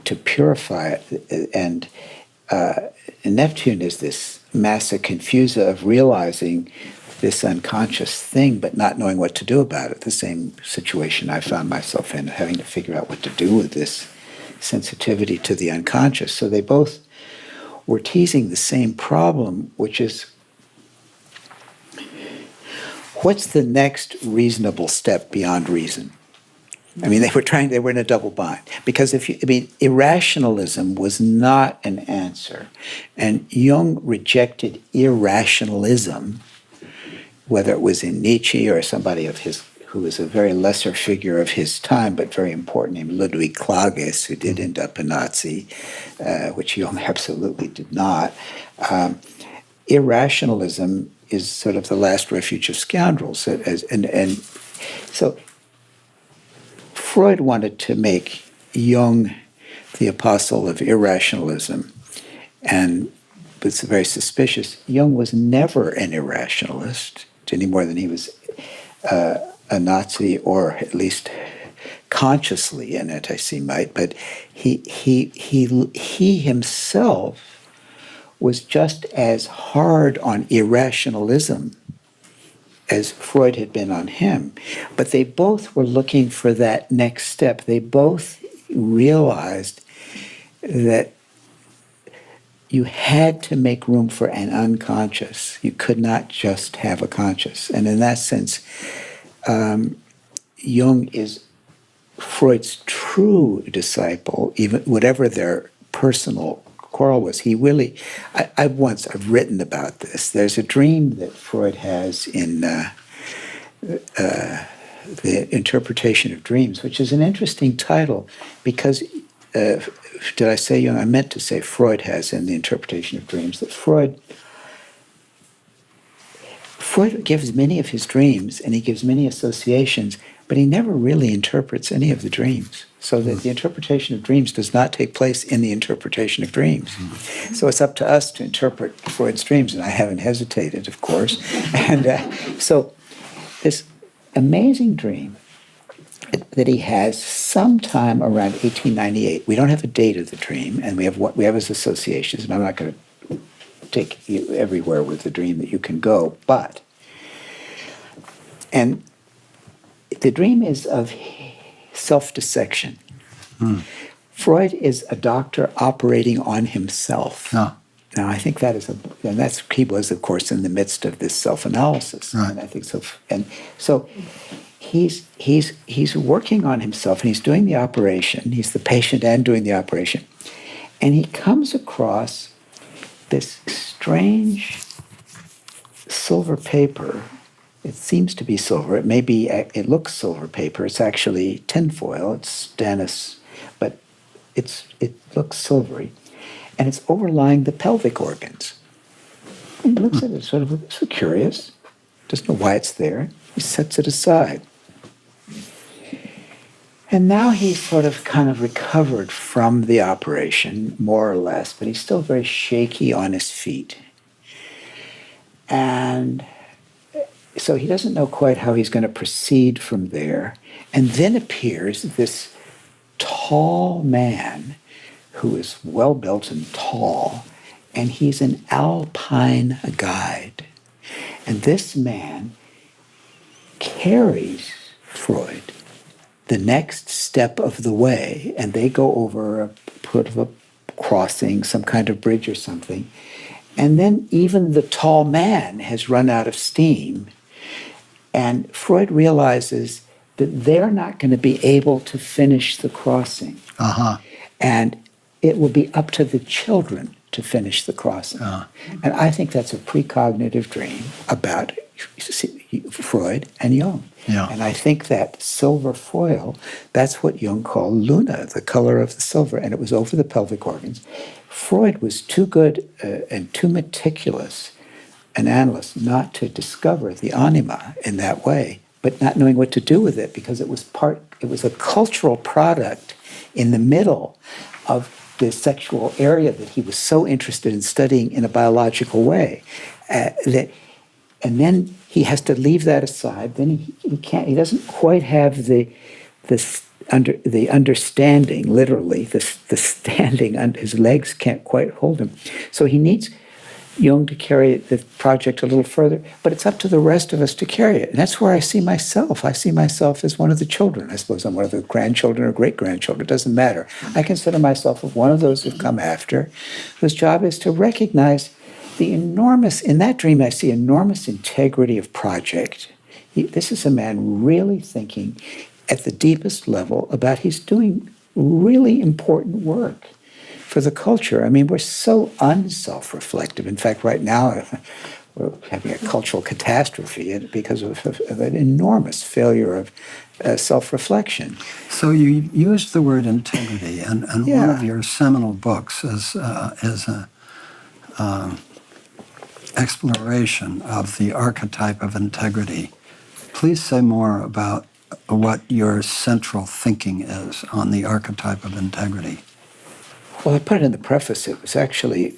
to purify it. And Neptune is this massa confusa of realizing this unconscious thing, but not knowing what to do about it. The same situation I found myself in, having to figure out what to do with this sensitivity to the unconscious. So they both were teasing the same problem, which is, what's the next reasonable step beyond reason? I mean, they were in a double bind. Because irrationalism was not an answer. And Jung rejected irrationalism, whether it was in Nietzsche or somebody who was a very lesser figure of his time, but very important, named Ludwig Klages, who did end up a Nazi, which Jung absolutely did not. Irrationalism is sort of the last refuge of scoundrels. And so Freud wanted to make Jung the apostle of irrationalism, and was very suspicious. Jung was never an irrationalist, any more than he was a Nazi, or at least consciously an anti-Semite. But he himself was just as hard on irrationalism as Freud had been on him. But they both were looking for that next step. They both realized that you had to make room for an unconscious. You could not just have a conscious. And in that sense, Jung is Freud's true disciple, even whatever their personal quarrel was. He really, I've written about this. There's a dream that Freud has in the Interpretation of Dreams, which is an interesting title because, did I say Jung? I meant to say Freud has in the Interpretation of Dreams, that Freud gives many of his dreams and he gives many associations, but he never really interprets any of the dreams. So that the interpretation of dreams does not take place in the interpretation of dreams. So it's up to us to interpret Freud's dreams, and I haven't hesitated, of course. And so this amazing dream that he has sometime around 1898. We don't have a date of the dream, and we have his associations, and I'm not going to take you everywhere with the dream that you can go, and the dream is of self-dissection. Freud is a doctor operating on himself. No. Now, I think that is he was, of course, in the midst of this self-analysis. Right. And I think so. And so he's working on himself, and he's doing the operation. He's the patient and doing the operation. And he comes across this strange silver paper. It seems to be silver. It looks silver paper. It's actually tinfoil. It's Stannis, but it looks silvery. And it's overlying the pelvic organs. And he looks at it sort of so curious. Doesn't know why it's there. He sets it aside. And now he's sort of kind of recovered from the operation, more or less, but he's still very shaky on his feet. And so he doesn't know quite how he's going to proceed from there. And then appears this tall man who is well-built and tall, and he's an alpine guide. And this man carries Freud the next step of the way, and they go over a crossing, some kind of bridge or something, and then even the tall man has run out of steam, and Freud realizes that they're not going to be able to finish the crossing. And it will be up to the children to finish the crossing. And I think that's a precognitive dream about Freud and Jung. Yeah. And I think that silver foil, that's what Jung called Luna, the color of the silver, and it was over the pelvic organs. Freud was too good and too meticulous an analyst not to discover the anima in that way, but not knowing what to do with it, because it was a cultural product in the middle of the sexual area that he was so interested in studying in a biological way. And then he has to leave that aside. Then he doesn't quite have the understanding, literally, the standing, his legs can't quite hold him. So he needs Jung to carry the project a little further, but it's up to the rest of us to carry it. And that's where I see myself. I see myself as one of the children. I suppose I'm one of the grandchildren or great-grandchildren. It doesn't matter. I consider myself one of those who've come after, whose job is to recognize the enormous, in that dream I see enormous integrity of project. This is a man really thinking at the deepest level about he's doing really important work for the culture. I mean, we're so unself-reflective. In fact, right now, we're having a cultural catastrophe because of an enormous failure of self-reflection. So you used the word integrity, and Yeah. one of your seminal books is an exploration of the archetype of integrity. Please say more about what your central thinking is on the archetype of integrity. Well, I put it in the preface. It was actually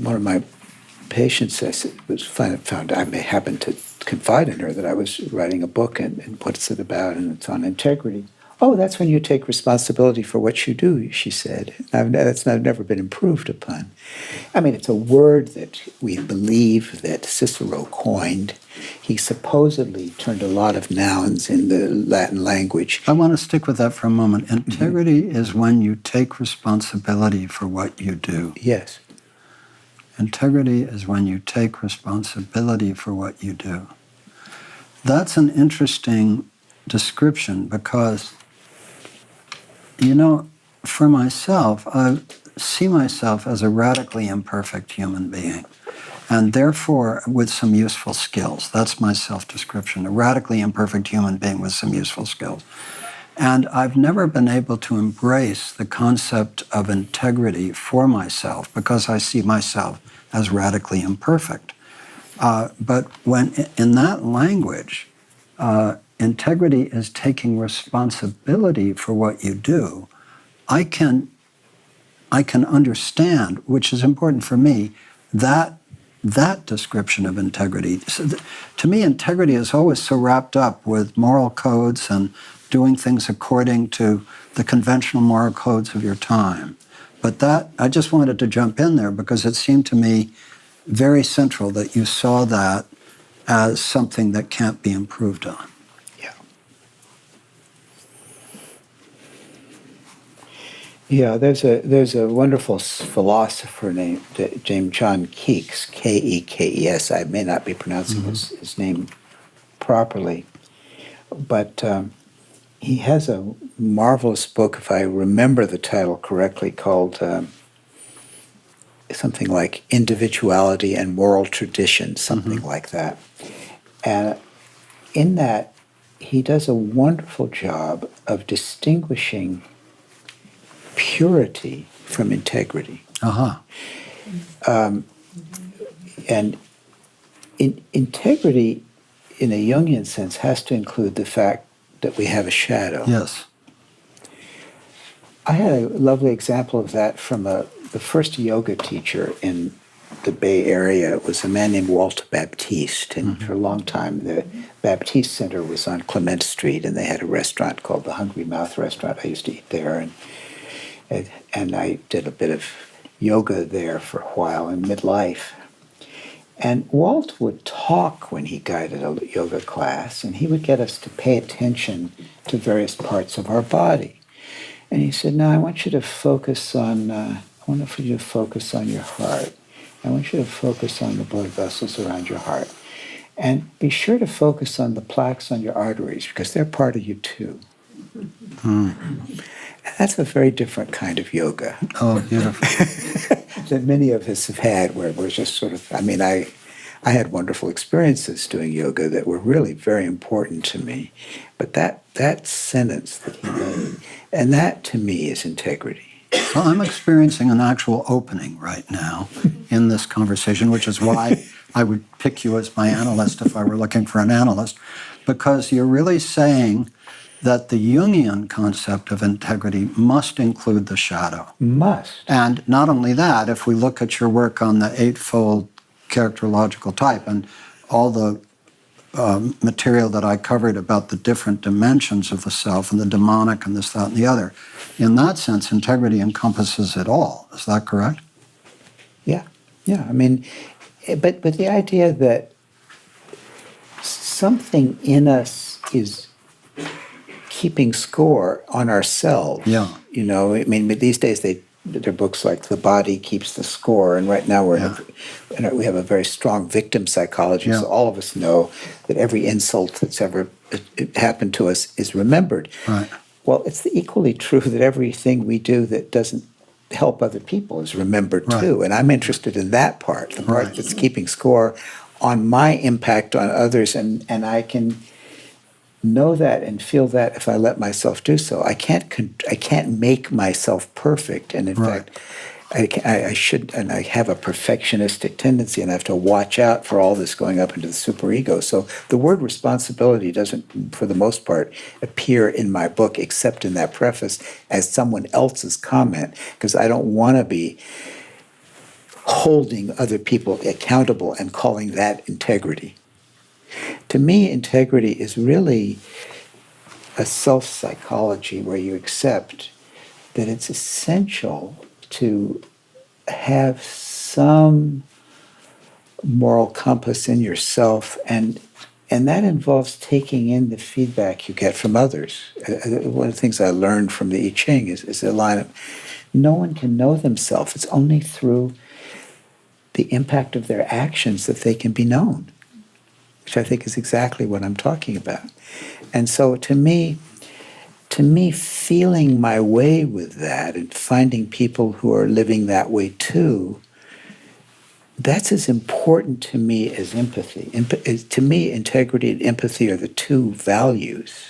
one of my patients found I may happen to confide in her that I was writing a book, and what's it about, and it's on integrity. Oh, that's when you take responsibility for what you do, she said. That's never been improved upon. I mean, it's a word that we believe that Cicero coined. He supposedly turned a lot of nouns in the Latin language. I want to stick with that for a moment. Integrity is when you take responsibility for what you do. Yes. Integrity is when you take responsibility for what you do. That's an interesting description because, you know, for myself, I see myself as a radically imperfect human being, and therefore with some useful skills. That's my self-description, a radically imperfect human being with some useful skills. And I've never been able to embrace the concept of integrity for myself because I see myself as radically imperfect. But when in that language, integrity is taking responsibility for what you do, I can understand, which is important for me, that description of integrity. So to me, integrity is always so wrapped up with moral codes and doing things according to the conventional moral codes of your time. But that, I just wanted to jump in there because it seemed to me very central that you saw that as something that can't be improved on. Yeah. Yeah, there's a wonderful philosopher named John Keeks, Kekes. I may not be pronouncing his name properly, but he has a marvelous book, if I remember the title correctly, called something like Individuality and Moral Tradition, something like that. And in that, he does a wonderful job of distinguishing purity from integrity. And integrity, in a Jungian sense, has to include the fact that we have a shadow. Yes. I had a lovely example of that from the first yoga teacher in the Bay Area. It was a man named Walter Baptiste, and for a long time the Baptiste Center was on Clement Street, and they had a restaurant called the Hungry Mouth Restaurant. I used to eat there, and I did a bit of yoga there for a while in midlife. And Walt would talk when he guided a yoga class, and he would get us to pay attention to various parts of our body. And he said, "Now I want you to focus on. I want for you to focus on your heart. I want you to focus on the blood vessels around your heart, and be sure to focus on the plaques on your arteries because they're part of you too." And that's a very different kind of yoga. Oh, beautiful. That many of us have had, where we're just sort of. I mean, I had wonderful experiences doing yoga that were really very important to me, but that sentence that he made, and that to me is integrity. Well, I'm experiencing an actual opening right now in this conversation, which is why I would pick you as my analyst if I were looking for an analyst, because you're really saying that the Jungian concept of integrity must include the shadow. Must. And not only that, if we look at your work on the eightfold characterological type and all the material that I covered about the different dimensions of the self and the demonic and this, that, and the other, in that sense, integrity encompasses it all. Is that correct? Yeah. I mean, but the idea that something in us is keeping score on ourselves. Yeah. You know, I mean, these days there are books like The Body Keeps the Score, and right now we have a very strong victim psychology, so all of us know that every insult that's ever happened to us is remembered. Right. Well, it's equally true that everything we do that doesn't help other people is remembered too, and I'm interested in that part, the part that's keeping score on my impact on others, and I can know that and feel that if I let myself do so. I can't make myself perfect, and in fact, I should, and I have a perfectionistic tendency, and I have to watch out for all this going up into the superego. So the word responsibility doesn't, for the most part, appear in my book, except in that preface as someone else's comment, because I don't want to be holding other people accountable and calling that integrity. To me, integrity is really a self-psychology where you accept that it's essential to have some moral compass in yourself, and that involves taking in the feedback you get from others. One of the things I learned from the I Ching is the line of, no one can know themselves. It's only through the impact of their actions that they can be known, which I think is exactly what I'm talking about. And so to me, feeling my way with that and finding people who are living that way too, that's as important to me as empathy. To me, integrity and empathy are the two values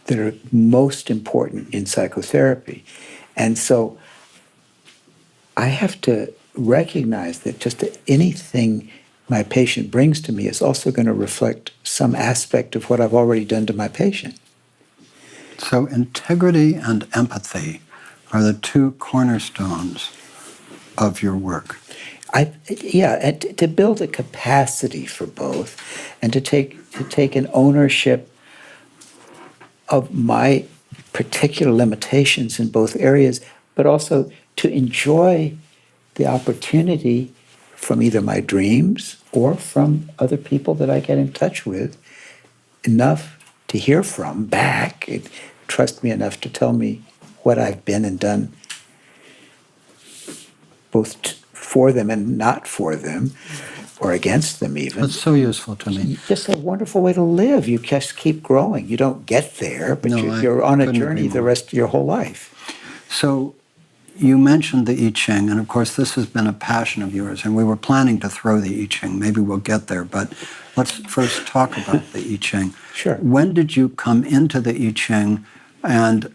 that are most important in psychotherapy. And so I have to recognize that just anything my patient brings to me is also going to reflect some aspect of what I've already done to my patient. So integrity and empathy are the two cornerstones of your work. And to build a capacity for both, and to take an ownership of my particular limitations in both areas, but also to enjoy the opportunity from either my dreams or from other people that I get in touch with enough to hear from back, trust me enough to tell me what I've been and done both for them and not for them, or against them even. It's so useful to me. Just a wonderful way to live. You just keep growing. You don't get there, but you're on a couldn't journey agree the more. rest of your whole life. So you mentioned the I Ching, and of course this has been a passion of yours, and we were planning to throw the I Ching. Maybe we'll get there, but let's first talk about the I Ching. Sure. When did you come into the I Ching, and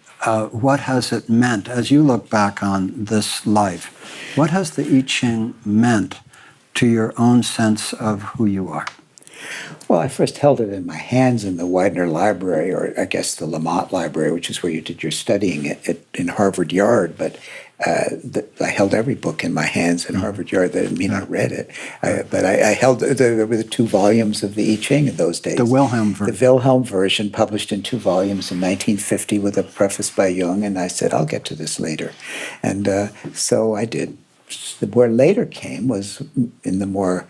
what has it meant? As you look back on this life, what has the I Ching meant to your own sense of who you are? Well, I first held it in my hands in the Widener Library, or I guess the Lamont Library, which is where you did your studying in Harvard Yard. But I held every book in my hands in Harvard Yard. That didn't mean I read it. But I held, there were the 2 volumes of the I Ching in those days. The Wilhelm version. The Wilhelm version, published in 2 volumes in 1950 with a preface by Jung. And I said, I'll get to this later. And so I did. Where later came was in the more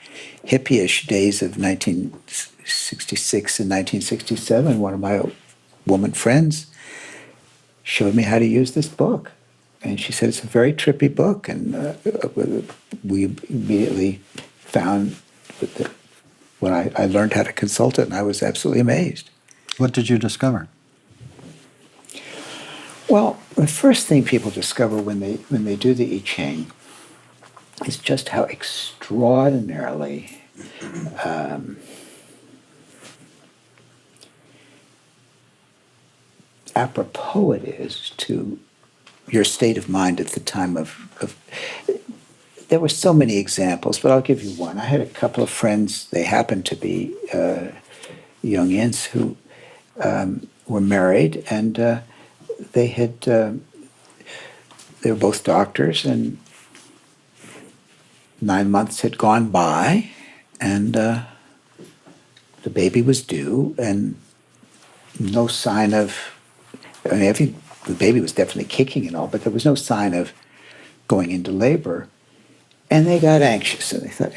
hippie-ish days of 1966 and 1967, one of my woman friends showed me how to use this book. And she said, it's a very trippy book. And we immediately found that when I learned how to consult it, and I was absolutely amazed. What did you discover? Well, the first thing people discover when they do the I Ching is just how extraordinarily apropos it is to your state of mind at the time of there were so many examples, but I'll give you one. I had a couple of friends, they happened to be Jungians who were married, and they were both doctors, and 9 months had gone by, and the baby was due, and no sign of, I mean, I think the baby was definitely kicking and all, but there was no sign of going into labor. And they got anxious, and they thought,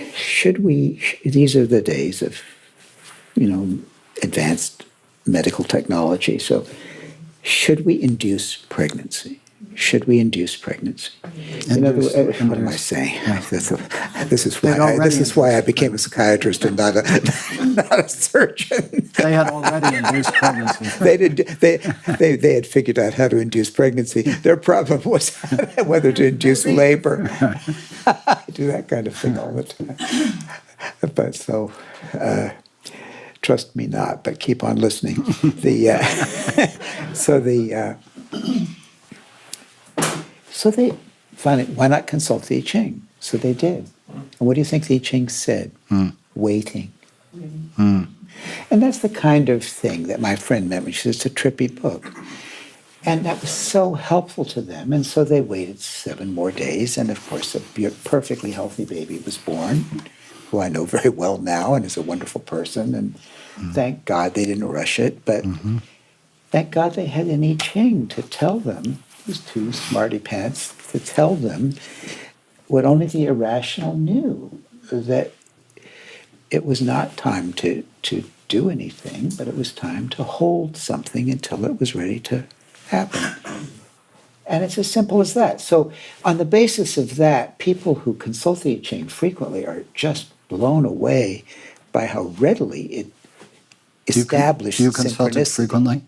these are the days of, advanced medical technology, so should we induce pregnancy? Should we induce pregnancy? In other words, what am I saying? Yeah. This is why I became a psychiatrist and not a surgeon. They had already induced pregnancy. They had figured out how to induce pregnancy. Their problem was whether to induce labor. I do that kind of thing all the time. But so, trust me not, but keep on listening. So they finally, why not consult the I Ching? So they did. And what do you think the I Ching said? Waiting. And that's the kind of thing that my friend meant when she said it's a trippy book. And that was so helpful to them. And so they waited 7 more days. And of course, a perfectly healthy baby was born, who I know very well now and is a wonderful person. And thank God they didn't rush it. But thank God they had an I Ching to tell them, these 2 smarty pants, to tell them what only the irrational knew, that it was not time to do anything, but it was time to hold something until it was ready to happen. And it's as simple as that. So on the basis of that, people who consult the I Ching frequently are just blown away by how readily it establishes Do you consult it frequently?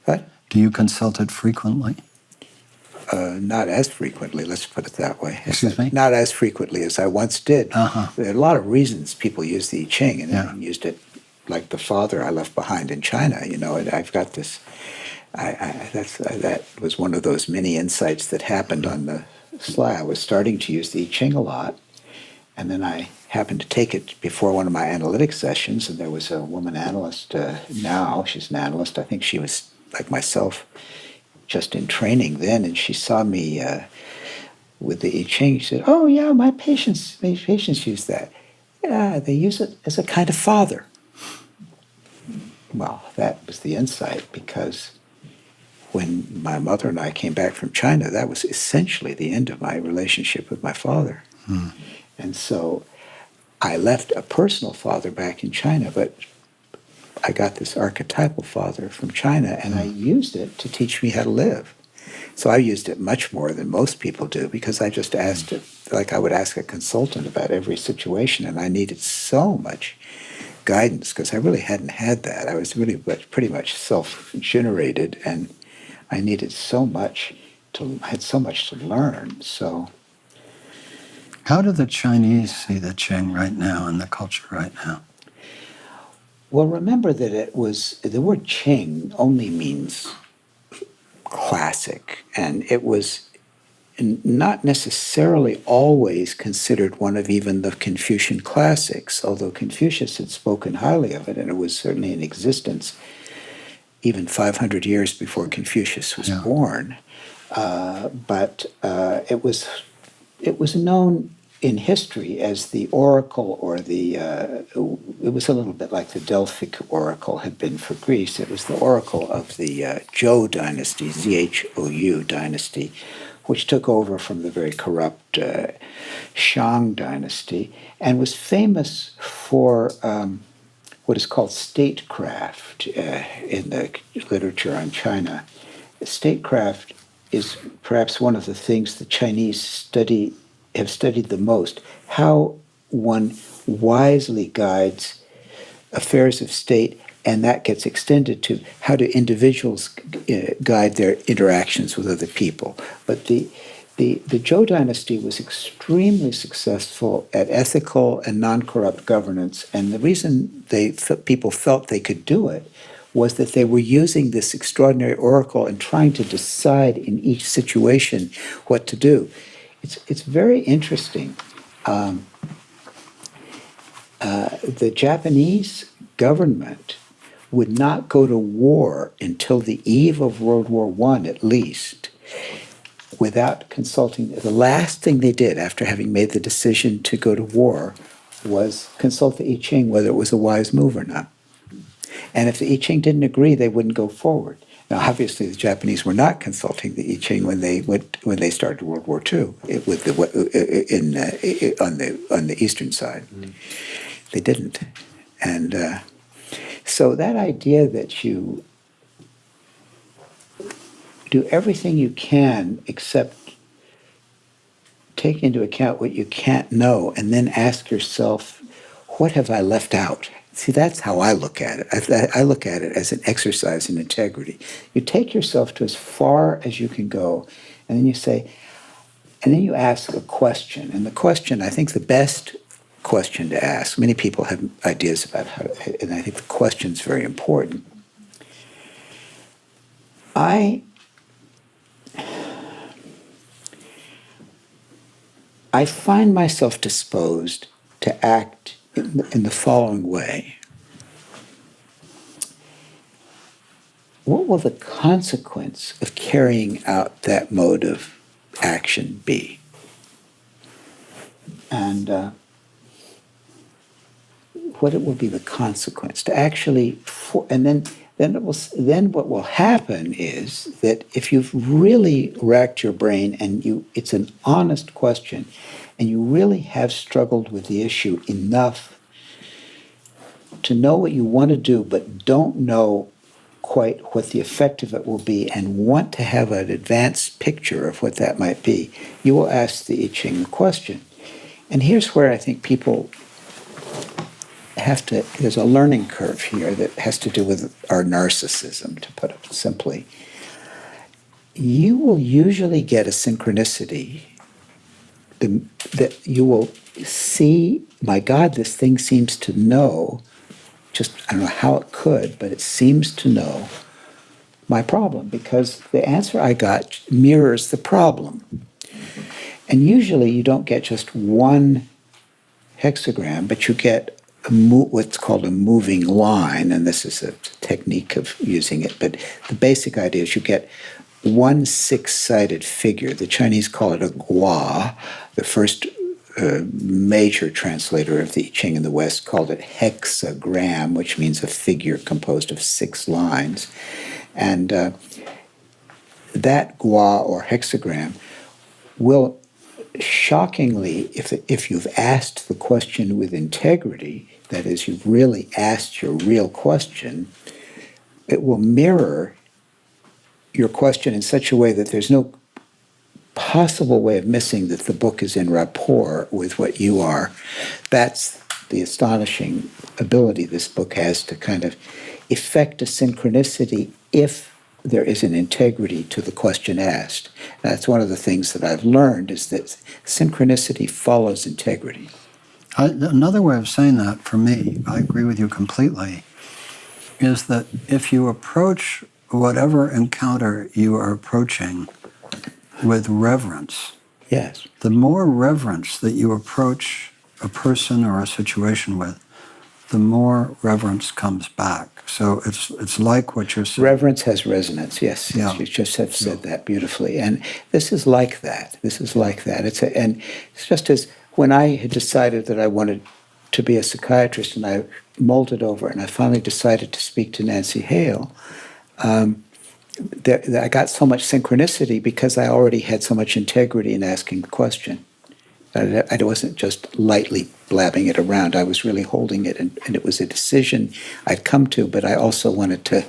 What? Do you consult it frequently? Not as frequently, let's put it that way. Excuse me? Not as frequently as I once did. Uh-huh. There are a lot of reasons people use the I Ching, and Yeah. I used it like the father I left behind in China. And I've got this. That was one of those mini insights that happened on the sly. I was starting to use the I Ching a lot, and then I happened to take it before one of my analytic sessions, and there was a woman analyst. Now she's an analyst. I think she was like myself, just in training then, and she saw me with the I Ching. She said, "Oh yeah, my patients use that. Yeah, they use it as a kind of father." Well, that was the insight, because when my mother and I came back from China, that was essentially the end of my relationship with my father. And so I left a personal father back in China, but I got this archetypal father from China, and I used it to teach me how to live. So I used it much more than most people do because I just asked it like I would ask a consultant about every situation, and I needed so much guidance because I really hadn't had that. I was really pretty much self-generated, and I needed so much I had so much to learn. So, how do the Chinese see the Qing right now and the culture right now? well, remember that the word Qing only means classic, and it was not necessarily always considered one of even the Confucian classics, although Confucius had spoken highly of it, and it was certainly in existence even 500 years before Confucius was born. But it was known in history as the oracle, or it was a little bit like the Delphic oracle had been for Greece. It was the oracle of the Zhou dynasty, Zhou dynasty, which took over from the very corrupt Shang dynasty, and was famous for what is called statecraft in the literature on China. Statecraft is perhaps one of the things the Chinese have studied the most, how one wisely guides affairs of state, and that gets extended to how do individuals guide their interactions with other people. But the Zhou dynasty was extremely successful at ethical and non-corrupt governance, and the reason people felt they could do it was that they were using this extraordinary oracle and trying to decide in each situation what to do. It's very interesting. The Japanese government would not go to war until the eve of World War I, at least, without consulting. The last thing they did after having made the decision to go to war was consult the I Ching whether it was a wise move or not. And if the I Ching didn't agree, they wouldn't go forward. Now, obviously, the Japanese were not consulting the I Ching when they started World War II on the eastern side. They didn't, and so that idea that you do everything you can except take into account what you can't know, and then ask yourself, what have I left out? See, that's how I look at it. I look at it as an exercise in integrity. You take yourself to as far as you can go, and then you say, and then you ask a question. And the question, I think the best question to ask, many people have ideas about how, and I think the question's very important. I find myself disposed to act in the following way. What will the consequence of carrying out that mode of action be? And what it will be the consequence to actually, and then what will happen is that if you've really racked your brain and it's an honest question, and you really have struggled with the issue enough to know what you want to do, but don't know quite what the effect of it will be, and want to have an advanced picture of what that might be, you will ask the I Ching question. And here's where I think people there's a learning curve here that has to do with our narcissism, to put it simply. You will usually get a synchronicity that you will see, my God, this thing seems to know, just, I don't know how it could, but it seems to know my problem, because the answer I got mirrors the problem. And usually you don't get just one hexagram, but you get what's called a moving line, and this is a technique of using it, but the basic idea is you get one six-sided figure. The Chinese call it a gua. The first major translator of the I Ching in the West called it hexagram, which means a figure composed of 6 lines. And that gua or hexagram will shockingly, if you've asked the question with integrity, that is, you've really asked your real question, it will mirror your question in such a way that there's no possible way of missing that the book is in rapport with what you are. That's the astonishing ability this book has to kind of effect a synchronicity if there is an integrity to the question asked. That's one of the things that I've learned, is that synchronicity follows integrity. Another way of saying that, for me, I agree with you completely, is that if you approach whatever encounter you are approaching with reverence, Yes. the more reverence that you approach a person or a situation with, the more reverence comes back. So it's like what you're saying. Reverence has resonance, yes. Yeah. You just have said that beautifully. And this is like that. This is like that. And it's just as when I had decided that I wanted to be a psychiatrist, and I molded over, and I finally decided to speak to Nancy Hale, I got so much synchronicity because I already had so much integrity in asking the question. I wasn't just lightly blabbing it around. I was really holding it, and it was a decision I'd come to, but I also wanted to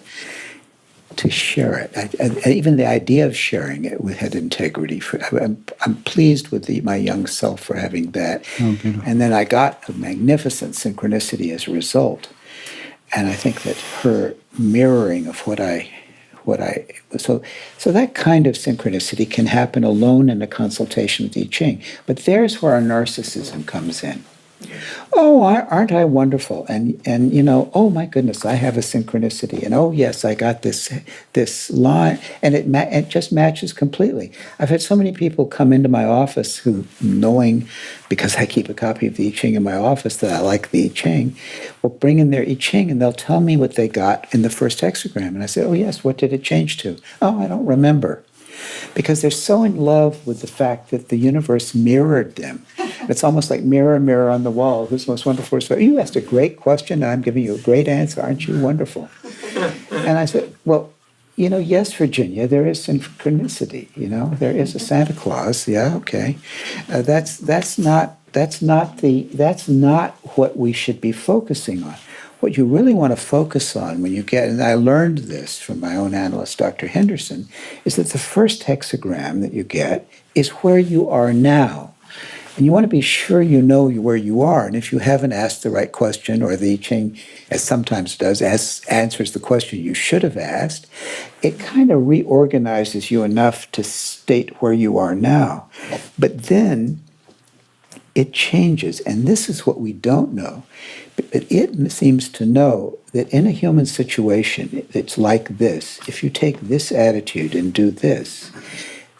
share it. Even the idea of sharing it had integrity. I'm pleased with my young self for having that. Oh, beautiful. And then I got a magnificent synchronicity as a result. And I think that her mirroring of so that kind of synchronicity can happen alone in a consultation with I Ching. But there's where our narcissism comes in. Oh, aren't I wonderful? And oh my goodness, I have a synchronicity. And oh yes, I got this line, and it just matches completely. I've had so many people come into my office who, knowing, because I keep a copy of the I Ching in my office, that I like the I Ching, will bring in their I Ching and they'll tell me what they got in the first hexagram. And I say, oh yes, what did it change to? Oh, I don't remember. Because they're so in love with the fact that the universe mirrored them. It's almost like mirror, mirror on the wall. Who's the most wonderful? You asked a great question, and I'm giving you a great answer. Aren't you wonderful? And I said, well, yes, Virginia, there is synchronicity. There is a Santa Claus. Yeah, okay. That's not what we should be focusing on. What you really want to focus on when you get, and I learned this from my own analyst, Dr. Henderson, is that the first hexagram that you get is where you are now. And you want to be sure you know where you are. And if you haven't asked the right question, or the I Ching, as sometimes does, answers the question you should have asked, it kind of reorganizes you enough to state where you are now. But then it changes, and this is what we don't know. But it seems to know that in a human situation, it's like this. If you take this attitude and do this,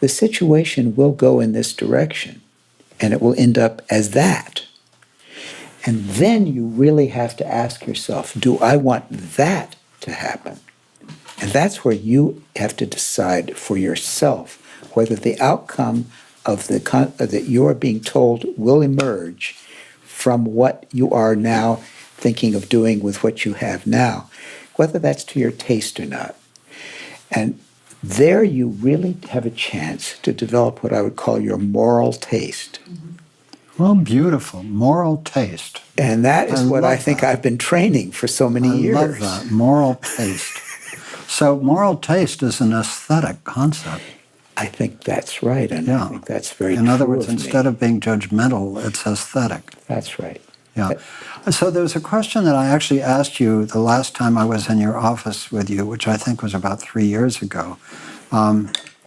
the situation will go in this direction, and it will end up as that. And then you really have to ask yourself, do I want that to happen? And that's where you have to decide for yourself whether the outcome of that you are being told will emerge from what you are now thinking of doing with what you have now, whether that's to your taste or not. And there you really have a chance to develop what I would call your moral taste. Well, beautiful. Moral taste. And that is what I think I've been training for so many years. I love that. Moral taste. So moral taste is an aesthetic concept. I think that's right, and I think that's very true. In other words, instead of being judgmental, it's aesthetic. That's right. Yeah. So there was a question that I actually asked you the last time I was in your office with you, which I think was about 3 years ago.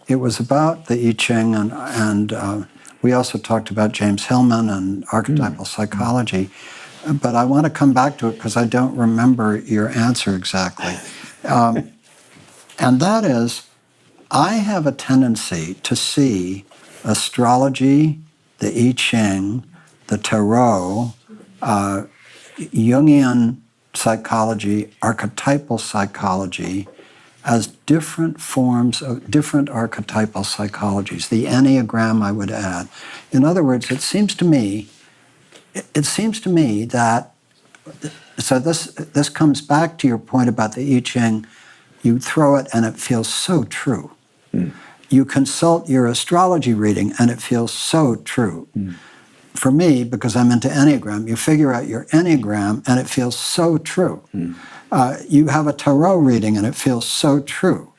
It was about the I Ching, and we also talked about James Hillman and archetypal psychology. But I want to come back to it because I don't remember your answer exactly. And that is, I have a tendency to see astrology, the I Ching, the tarot, Jungian psychology, archetypal psychology, as different forms of different archetypal psychologies. The Enneagram, I would add. In other words, it seems to me that, so this comes back to your point about the I Ching. You throw it and it feels so true. You consult your astrology reading and it feels so true. For me, because I'm into Enneagram, you figure out your Enneagram and it feels so true. You have a tarot reading and it feels so true.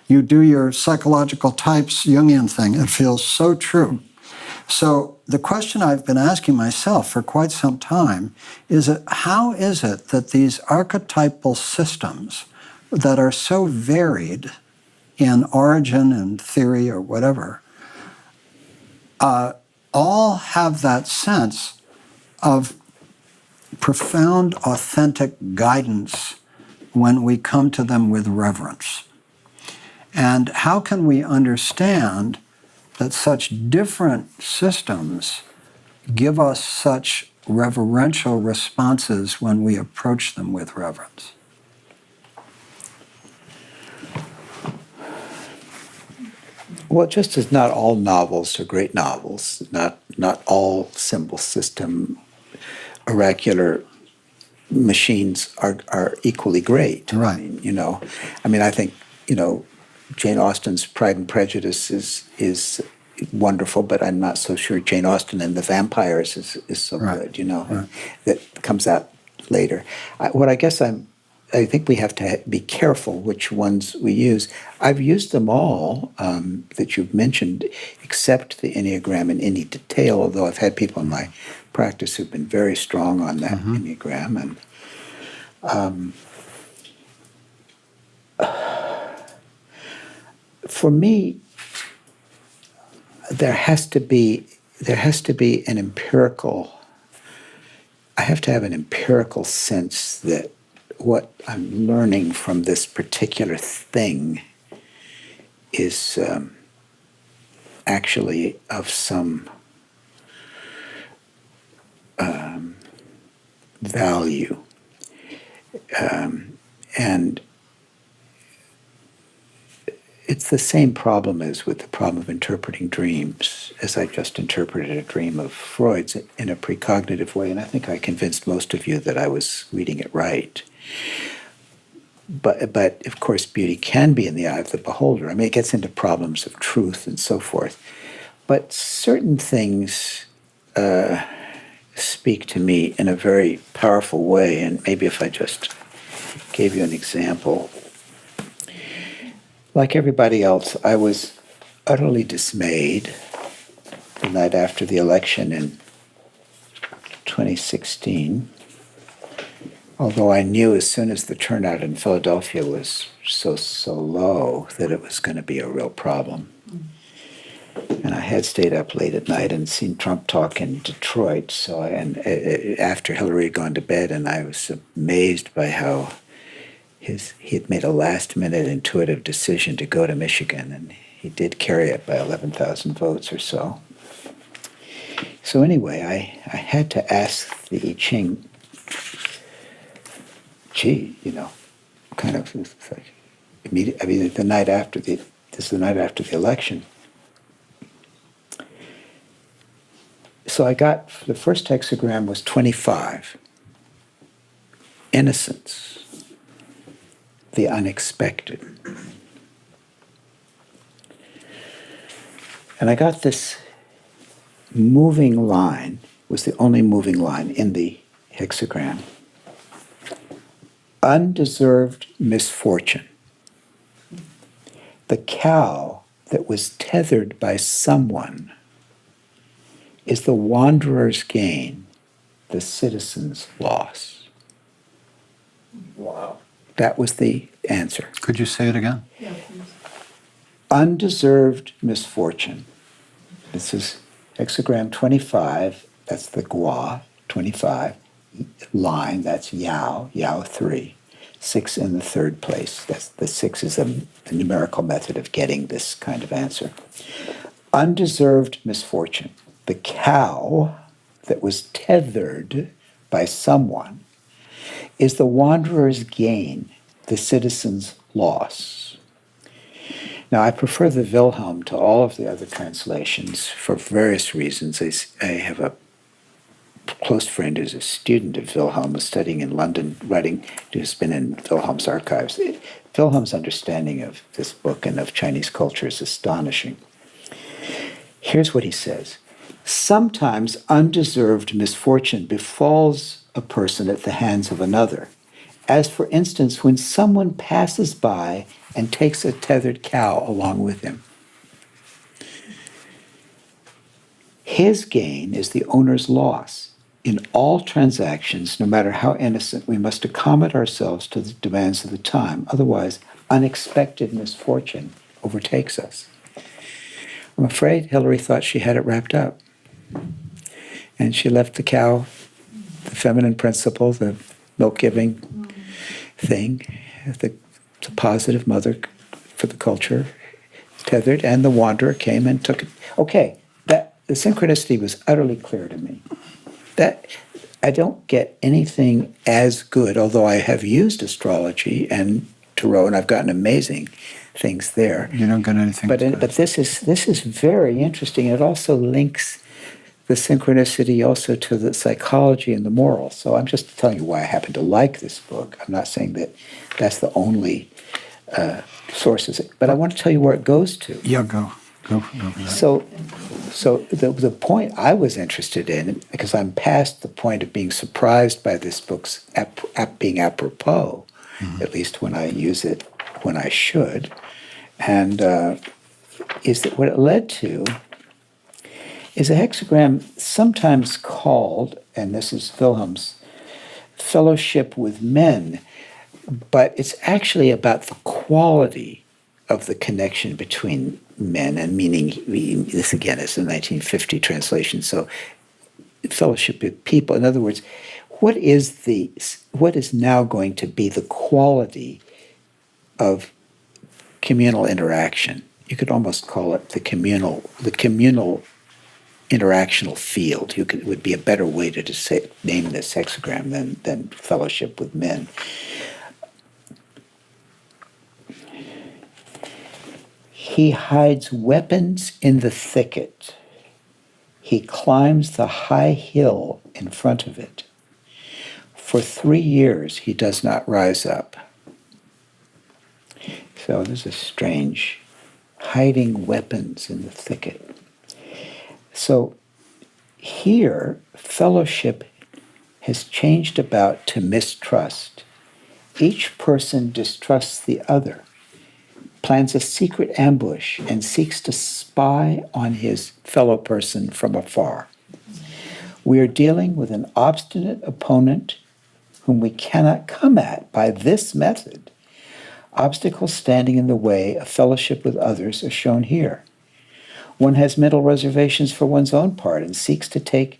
you do your psychological types Jungian thing. It feels so true. So the question I've been asking myself for quite some time is how is it that these archetypal systems that are so varied in origin and theory or whatever, all have that sense of profound, authentic guidance when we come to them with reverence? And how can we understand that such different systems give us such reverential responses when we approach them with reverence? Well, just as not all novels are great novels, not all symbol system oracular machines are equally great. Right. I think, Jane Austen's Pride and Prejudice is wonderful, but I'm not so sure Jane Austen and the Vampires is so Right. good, Right. That comes out later. I think we have to be careful which ones we use. I've used them all that you've mentioned, except the Enneagram in any detail, although I've had people in my practice who've been very strong on that Enneagram. And for me, there has to be an empirical. I have to have an empirical sense that what I'm learning from this particular thing is actually of some value. And it's the same problem as with the problem of interpreting dreams, as I just interpreted a dream of Freud's in a precognitive way, and I think I convinced most of you that I was reading it right. But of course, beauty can be in the eye of the beholder. I mean, it gets into problems of truth and so forth. But certain things speak to me in a very powerful way, and maybe if I just gave you an example. Like everybody else, I was utterly dismayed the night after the election in 2016, although I knew as soon as the turnout in Philadelphia was so low that it was going to be a real problem. And I had stayed up late at night and seen Trump talk in Detroit. After Hillary had gone to bed, and I was amazed by how he had made a last-minute intuitive decision to go to Michigan, and he did carry it by 11,000 votes or so. So anyway, I had to ask the I Ching, kind of like immediate. I mean, the night after the election. So I got, the first hexagram was 25, innocence. The unexpected. And I got this moving line, was the only moving line in the hexagram. Undeserved misfortune. The cow that was tethered by someone is the wanderer's gain, the citizen's loss. Wow. That was the answer. Could you say it again? Yeah, please. Undeserved misfortune. This is hexagram 25. That's the gua, 25. Line, that's yao, yao 3. 6 in the third place. That's the 6 is the numerical method of getting this kind of answer. Undeserved misfortune. The cow that was tethered by someone is the wanderer's gain, the citizen's loss. Now, I prefer the Wilhelm to all of the other translations for various reasons. I have a close friend who's a student of Wilhelm, was studying in London, who's been in Wilhelm's archives. Wilhelm's understanding of this book and of Chinese culture is astonishing. Here's what he says. Sometimes undeserved misfortune befalls a person at the hands of another, as for instance, when someone passes by and takes a tethered cow along with him. His gain is the owner's loss. In all transactions, no matter how innocent, we must accommodate ourselves to the demands of the time. Otherwise, unexpected misfortune overtakes us. I'm afraid Hillary thought she had it wrapped up. And she left the cow, the feminine principle, the milk-giving thing, the positive mother for the culture, tethered, and the wanderer came and took it. Okay, the synchronicity was utterly clear to me. That I don't get anything as good, although I have used astrology and tarot, and I've gotten amazing things there. You don't get anything. But this is very interesting. It also links the synchronicity also to the psychology and the moral. So I'm just telling you why I happen to like this book. I'm not saying that that's the only sources, but I want to tell you where it goes to. Yeah, go for that. So the point I was interested in, because I'm past the point of being surprised by this book's being apropos, at least when I use it when I should, and is that what it led to is a hexagram sometimes called, and this is Wilhelm's, fellowship with men, but it's actually about the quality of the connection between men, and meaning, this again is a 1950 translation, so fellowship with people. In other words, what is now going to be the quality of communal interaction? You could almost call it the communal interactional field. It would be a better way to name this hexagram than fellowship with men. He hides weapons in the thicket. He climbs the high hill in front of it. For 3 years he does not rise up. So this is strange. Hiding weapons in the thicket. So here, fellowship has changed about to mistrust. Each person distrusts the other, plans a secret ambush, and seeks to spy on his fellow person from afar. We are dealing with an obstinate opponent whom we cannot come at by this method. Obstacles standing in the way of fellowship with others are shown here. One has mental reservations for one's own part and seeks to take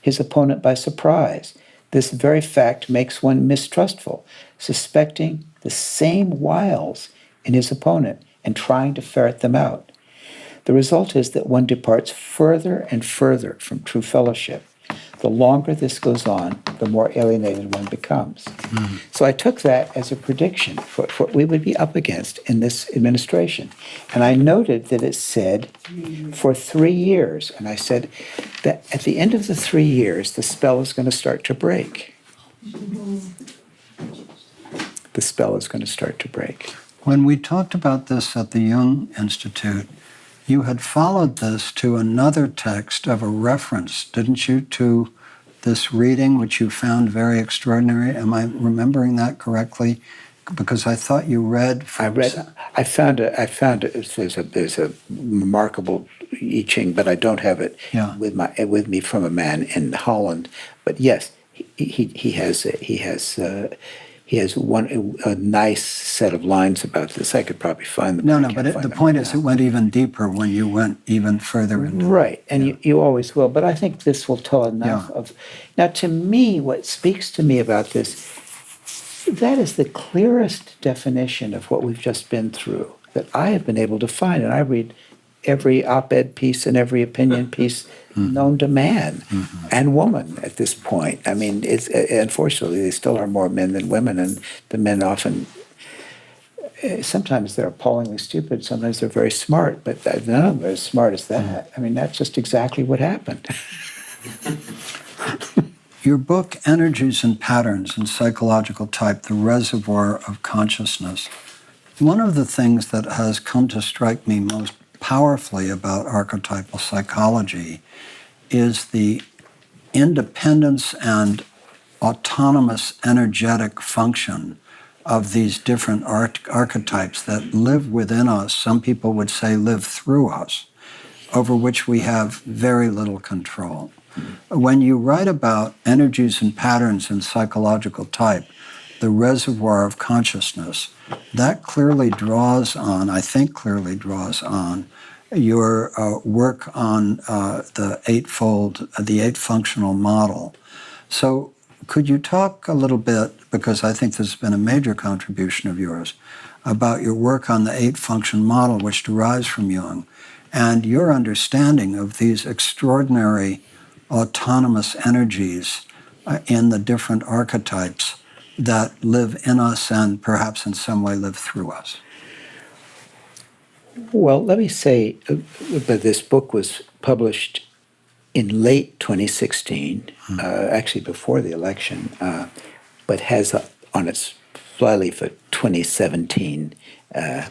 his opponent by surprise. This very fact makes one mistrustful, suspecting the same wiles in his opponent and trying to ferret them out. The result is that one departs further and further from true fellowship. The longer this goes on, the more alienated one becomes. Mm-hmm. So I took that as a prediction for what we would be up against in this administration. And I noted that it said for 3 years. And I said that at the end of the 3 years, the spell is going to start to break. The spell is going to start to break. When we talked about this at the Jung Institute, you had followed this to another text of a reference, didn't you, to this reading, which you found very extraordinary? Am I remembering that correctly? Because I thought you read. I found it. There's a remarkable I Ching, but I don't have it with me from a man in Holland. But yes, he has a nice set of lines about this. I could probably find them. But the point is, it went even deeper when you went even further into right, and you always will. But I think this will tell enough of. Now, to me, what speaks to me about this, that is the clearest definition of what we've just been through that I have been able to find. And I read every op-ed piece and every opinion piece known to man and woman at this point. I mean, unfortunately, they still are more men than women, and the men often, sometimes they're appallingly stupid, sometimes they're very smart, but none of them are as smart as that. I mean, that's just exactly what happened. Your book, Energies and Patterns in Psychological Type, The Reservoir of Consciousness, one of the things that has come to strike me most powerfully about archetypal psychology is the independence and autonomous energetic function of these different archetypes that live within us, some people would say live through us, over which we have very little control. When you write about energies and patterns in psychological type, the reservoir of consciousness, that clearly draws on, I think clearly draws on, your work on the eight functional model. So could you talk a little bit, because I think this has been a major contribution of yours, about your work on the eight function model, which derives from Jung, and your understanding of these extraordinary autonomous energies in the different archetypes that live in us and perhaps in some way live through us? Well, let me say that this book was published in late 2016, actually before the election, but has on its flyleaf a 2017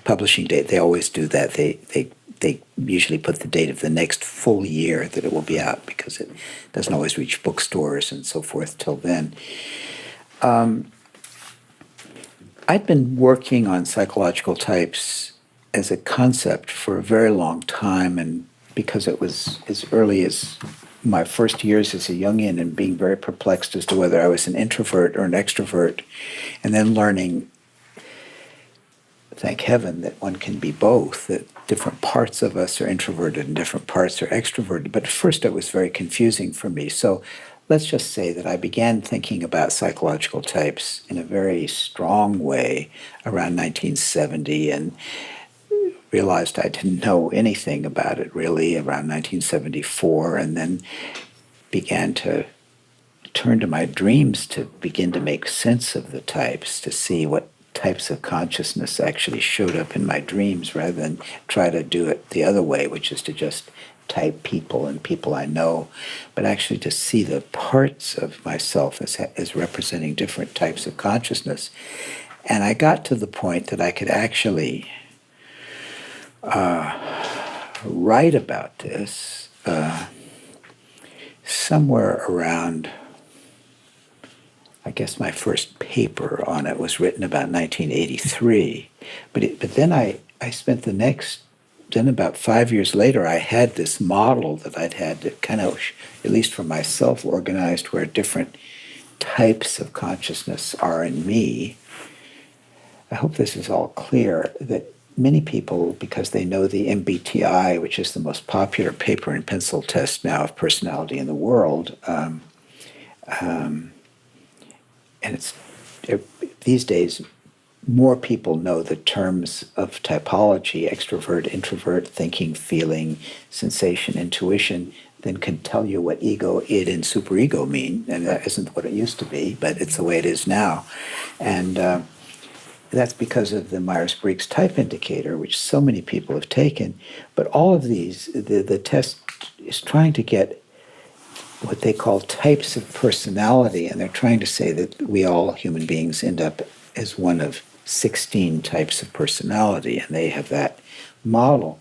publishing date. They always do that. They usually put the date of the next full year that it will be out, because it doesn't always reach bookstores and so forth till then. I'd been working on psychological types as a concept for a very long time, and because it was as early as my first years as a Jungian and being very perplexed as to whether I was an introvert or an extrovert, and then learning, thank heaven, that one can be both, that different parts of us are introverted and different parts are extroverted. But at first it was very confusing for me. So let's just say that I began thinking about psychological types in a very strong way around 1970, and realized I didn't know anything about it really around 1974, and then began to turn to my dreams to begin to make sense of the types, to see what types of consciousness actually showed up in my dreams, rather than try to do it the other way, which is to just type people and people I know, but actually to see the parts of myself as representing different types of consciousness. And I got to the point that I could actually write about this somewhere around, I guess my first paper on it was written about 1983. But then I spent then about 5 years later, I had this model that I'd had to kind of, at least for myself, organized where different types of consciousness are in me. I hope this is all clear, that many people, because they know the MBTI, which is the most popular paper and pencil test now of personality in the world, and these days, more people know the terms of typology, extrovert, introvert, thinking, feeling, sensation, intuition, than can tell you what ego, id, and superego mean. And that isn't what it used to be, but it's the way it is now. And that's because of the Myers-Briggs type indicator, which so many people have taken. But all of these, the test is trying to get what they call types of personality, and they're trying to say that we all human beings end up as one of 16 types of personality, and they have that model.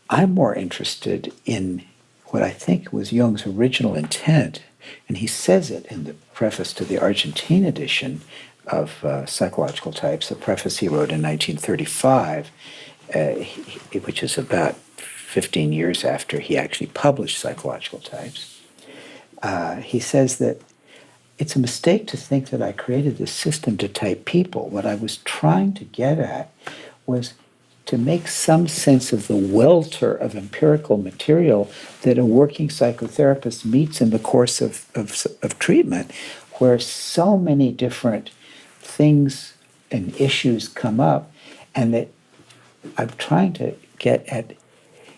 I'm more interested in what I think was Jung's original intent, and he says it in the preface to the Argentine edition of Psychological Types, a preface he wrote in 1935, which is about 15 years after he actually published Psychological Types. He says that it's a mistake to think that I created this system to type people. What I was trying to get at was to make some sense of the welter of empirical material that a working psychotherapist meets in the course of treatment, where so many different things and issues come up, and that I'm trying to get at.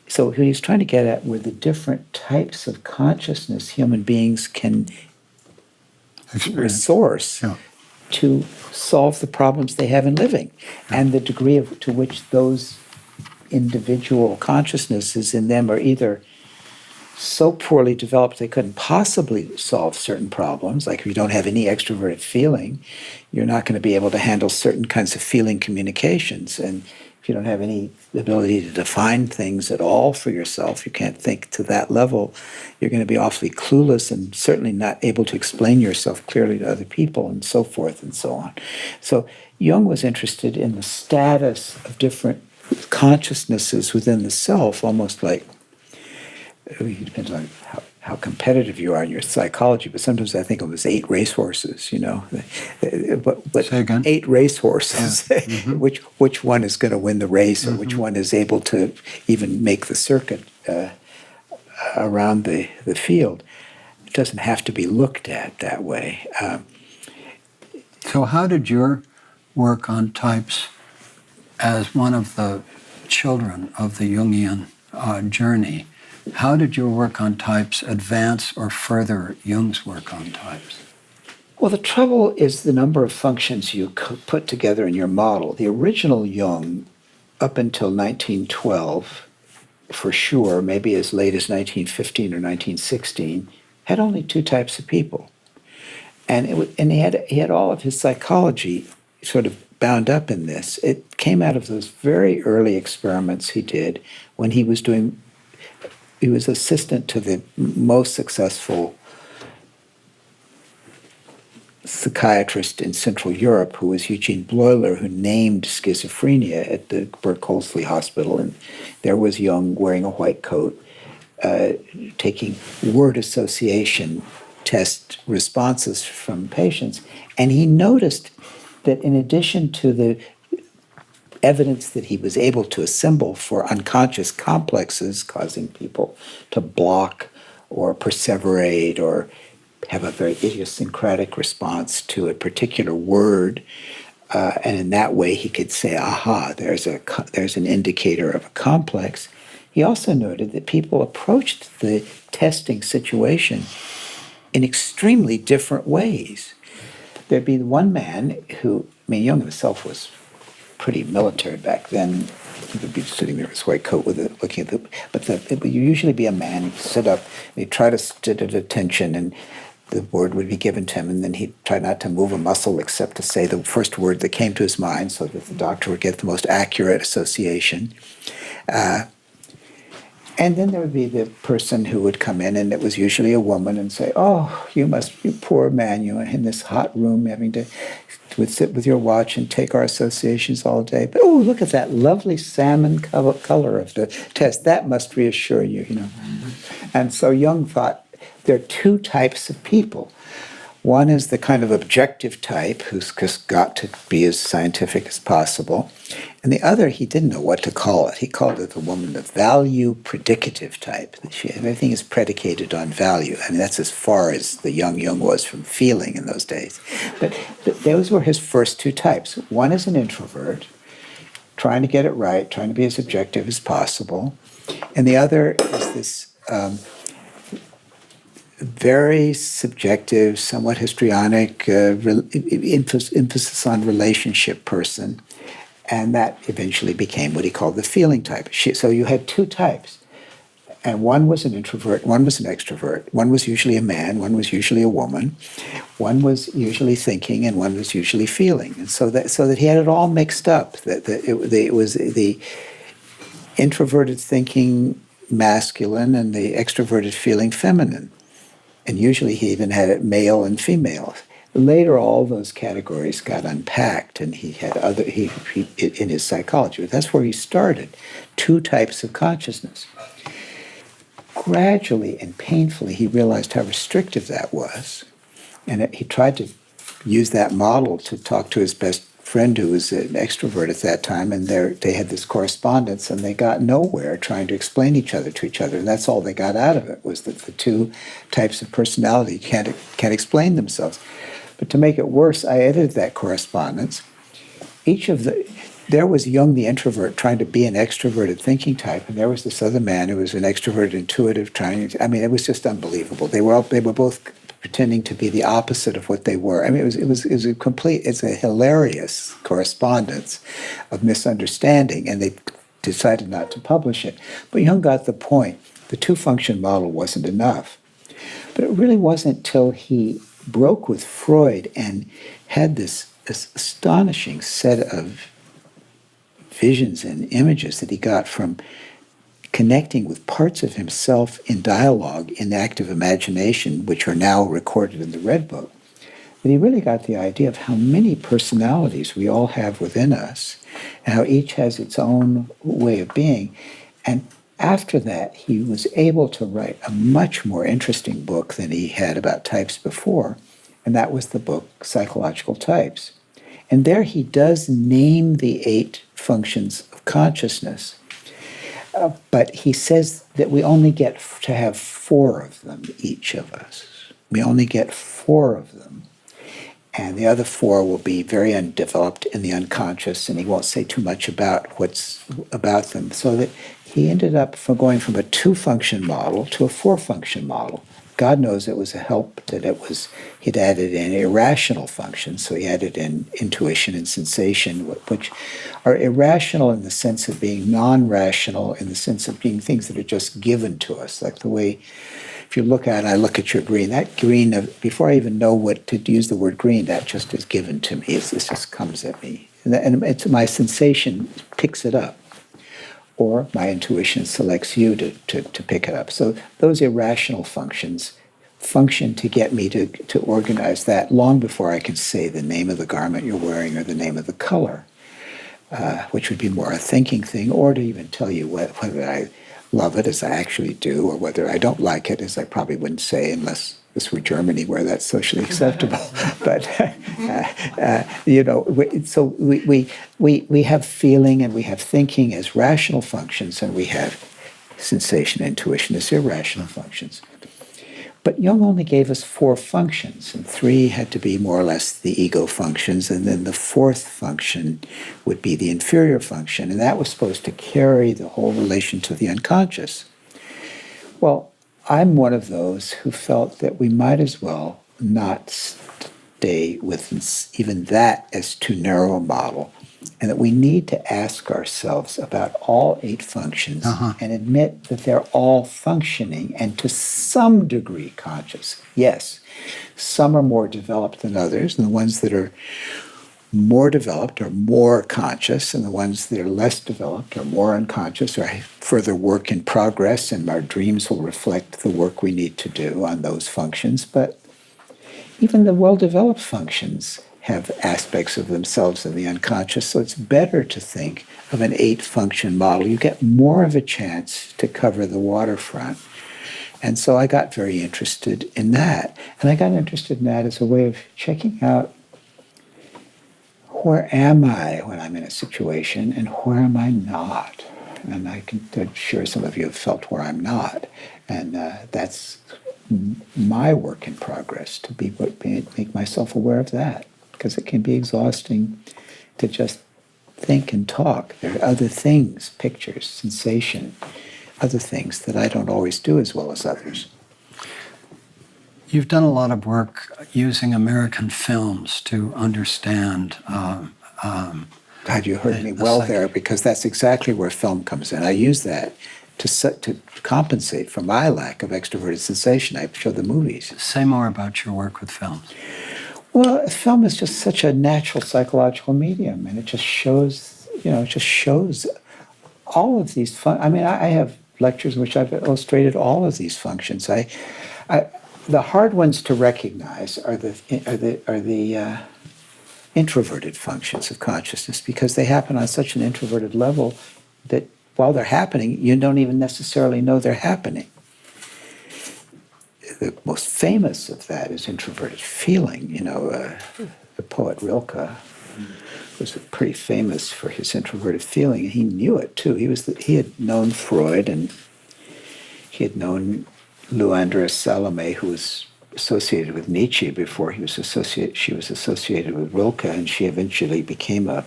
So what he's trying to get at were the different types of consciousness human beings can resource to solve the problems they have in living, and the degree to which those individual consciousnesses in them are either so poorly developed they couldn't possibly solve certain problems. Like if you don't have any extroverted feeling, you're not going to be able to handle certain kinds of feeling communications. And if you don't have any ability to define things at all for yourself, you can't think to that level, you're going to be awfully clueless and certainly not able to explain yourself clearly to other people and so forth and so on. So Jung was interested in the status of different consciousnesses within the self, almost like, it depends on how competitive you are in your psychology, but sometimes I think of it as 8 racehorses, you know. But Say again? 8 racehorses, Yeah. Mm-hmm. which one is going to win the race, or which one is able to even make the circuit around the field. It doesn't have to be looked at that way. So how did your work on types as one of the children of the Jungian journey, how did your work on types advance or further Jung's work on types? Well, the trouble is the number of functions you put together in your model. The original Jung, up until 1912, for sure, maybe as late as 1915 or 1916, had only 2 types of people. And he had all of his psychology sort of bound up in this. It came out of those very early experiments he did when he was assistant to the most successful psychiatrist in Central Europe, who was Eugene Bleuler, who named schizophrenia at the Burke-Holsley Hospital. And there was Jung wearing a white coat, taking word association test responses from patients. And he noticed that in addition to the evidence that he was able to assemble for unconscious complexes causing people to block or perseverate or have a very idiosyncratic response to a particular word, and in that way he could say, aha, there's an indicator of a complex. He also noted that people approached the testing situation in extremely different ways. There'd be one man who, Jung himself was pretty military back then. He would be sitting there in his white coat looking at it would usually be a man. He'd sit up, and he'd try to sit at attention, and the word would be given to him, and then he'd try not to move a muscle except to say the first word that came to his mind so that the doctor would get the most accurate association. And then there would be the person who would come in, and it was usually a woman, and say, oh, you poor man, you're in this hot room having to sit with your watch and take our associations all day. But, oh, look at that lovely salmon color of the test. That must reassure you, you know. And so Jung thought there are 2 types of people. One is the kind of objective type who's just got to be as scientific as possible. And the other, he didn't know what to call it. He called it the woman, the value predicative type. Everything is predicated on value. I mean, that's as far as the young Jung was from feeling in those days. But those were his first 2 types. One is an introvert, trying to get it right, trying to be as objective as possible. And the other is this very subjective, somewhat histrionic emphasis on relationship person. And that eventually became what he called the feeling type. So you had 2 types. And one was an introvert, one was an extrovert. One was usually a man, one was usually a woman. One was usually thinking, and one was usually feeling. And so that he had it all mixed up. It was the introverted thinking masculine and the extroverted feeling feminine. And usually he even had it male and female. Later, all those categories got unpacked, and he had he in his psychology. But that's where he started. 2 types of consciousness. Gradually and painfully, he realized how restrictive that was, and he tried to use that model to talk to his best friend, who was an extrovert at that time, and they had this correspondence, and they got nowhere trying to explain to each other, and that's all they got out of it, was that the 2 types of personality can't explain themselves. But to make it worse, I edited that correspondence. There was Jung, the introvert, trying to be an extroverted thinking type, and there was this other man who was an extroverted intuitive it was just unbelievable. They were both pretending to be the opposite of what they were. I mean, it's a hilarious correspondence of misunderstanding, and they decided not to publish it. But Jung got the point. The 2-function model wasn't enough. But it really wasn't till he broke with Freud and had this astonishing set of visions and images that he got from connecting with parts of himself in dialogue, in active imagination, which are now recorded in the Red Book, that he really got the idea of how many personalities we all have within us, and how each has its own way of being. And after that, he was able to write a much more interesting book than he had about types before, and that was the book Psychological Types. And there he does name the 8 functions of consciousness, but he says that we only get to have 4 of them, each of us. We only get 4 of them. And the other 4 will be very undeveloped in the unconscious, and he won't say too much about what's about them. So that he ended up going from a 2-function model to a 4-function model. God knows it was a help that he'd added in irrational functions, so he added in intuition and sensation, which are irrational in the sense of being non-rational, in the sense of being things that are just given to us, like the way, if you look at it, I look at your green, that green, before I even know what to use the word green, that just is given to me. It just comes at me. And it's my sensation picks it up. Or my intuition selects you to pick it up. So those irrational functions function to get me to organize that long before I can say the name of the garment you're wearing or the name of the color, which would be more a thinking thing, or to even tell you whether I love it as I actually do, or whether I don't like it, as I probably wouldn't say unless this were Germany, where that's socially acceptable. But so we have feeling and we have thinking as rational functions, and we have sensation and intuition as irrational functions. But Jung only gave us 4 functions, and 3 had to be more or less the ego functions, and then the 4th function would be the inferior function, and that was supposed to carry the whole relation to the unconscious. Well, I'm one of those who felt that we might as well not stay with even that as too narrow a model, and that we need to ask ourselves about all 8 functions and admit that they're all functioning and to some degree conscious. Yes, some are more developed than others, and the ones that are more developed are more conscious, and the ones that are less developed are more unconscious, or further work in progress, and our dreams will reflect the work we need to do on those functions. But even the well-developed functions have aspects of themselves in the unconscious, so it's better to think of an 8-function model. You get more of a chance to cover the waterfront. And so I got very interested in that. And I got interested in that as a way of checking out, where am I when I'm in a situation, and where am I not? And I'm sure some of you have felt where I'm not. And that's my work in progress, to make myself aware of that, because it can be exhausting to just think and talk. There are other things, pictures, sensation, other things that I don't always do as well as others. You've done a lot of work using American films to understand. God, you heard me well there, because that's exactly where film comes in. I use that to compensate for my lack of extroverted sensation. I show the movies. Say more about your work with films. Well, film is just such a natural psychological medium, and it just shows, all of these I have lectures in which I've illustrated all of these functions. The hard ones to recognize are the introverted functions of consciousness, because they happen on such an introverted level that while they're happening, you don't even necessarily know they're happening. The most famous of that is introverted feeling. The poet Rilke was pretty famous for his introverted feeling, and he knew it too. He had known Freud, and he had known Luandra Salome, who was associated with Nietzsche before she was associated with Rilke, and she eventually became a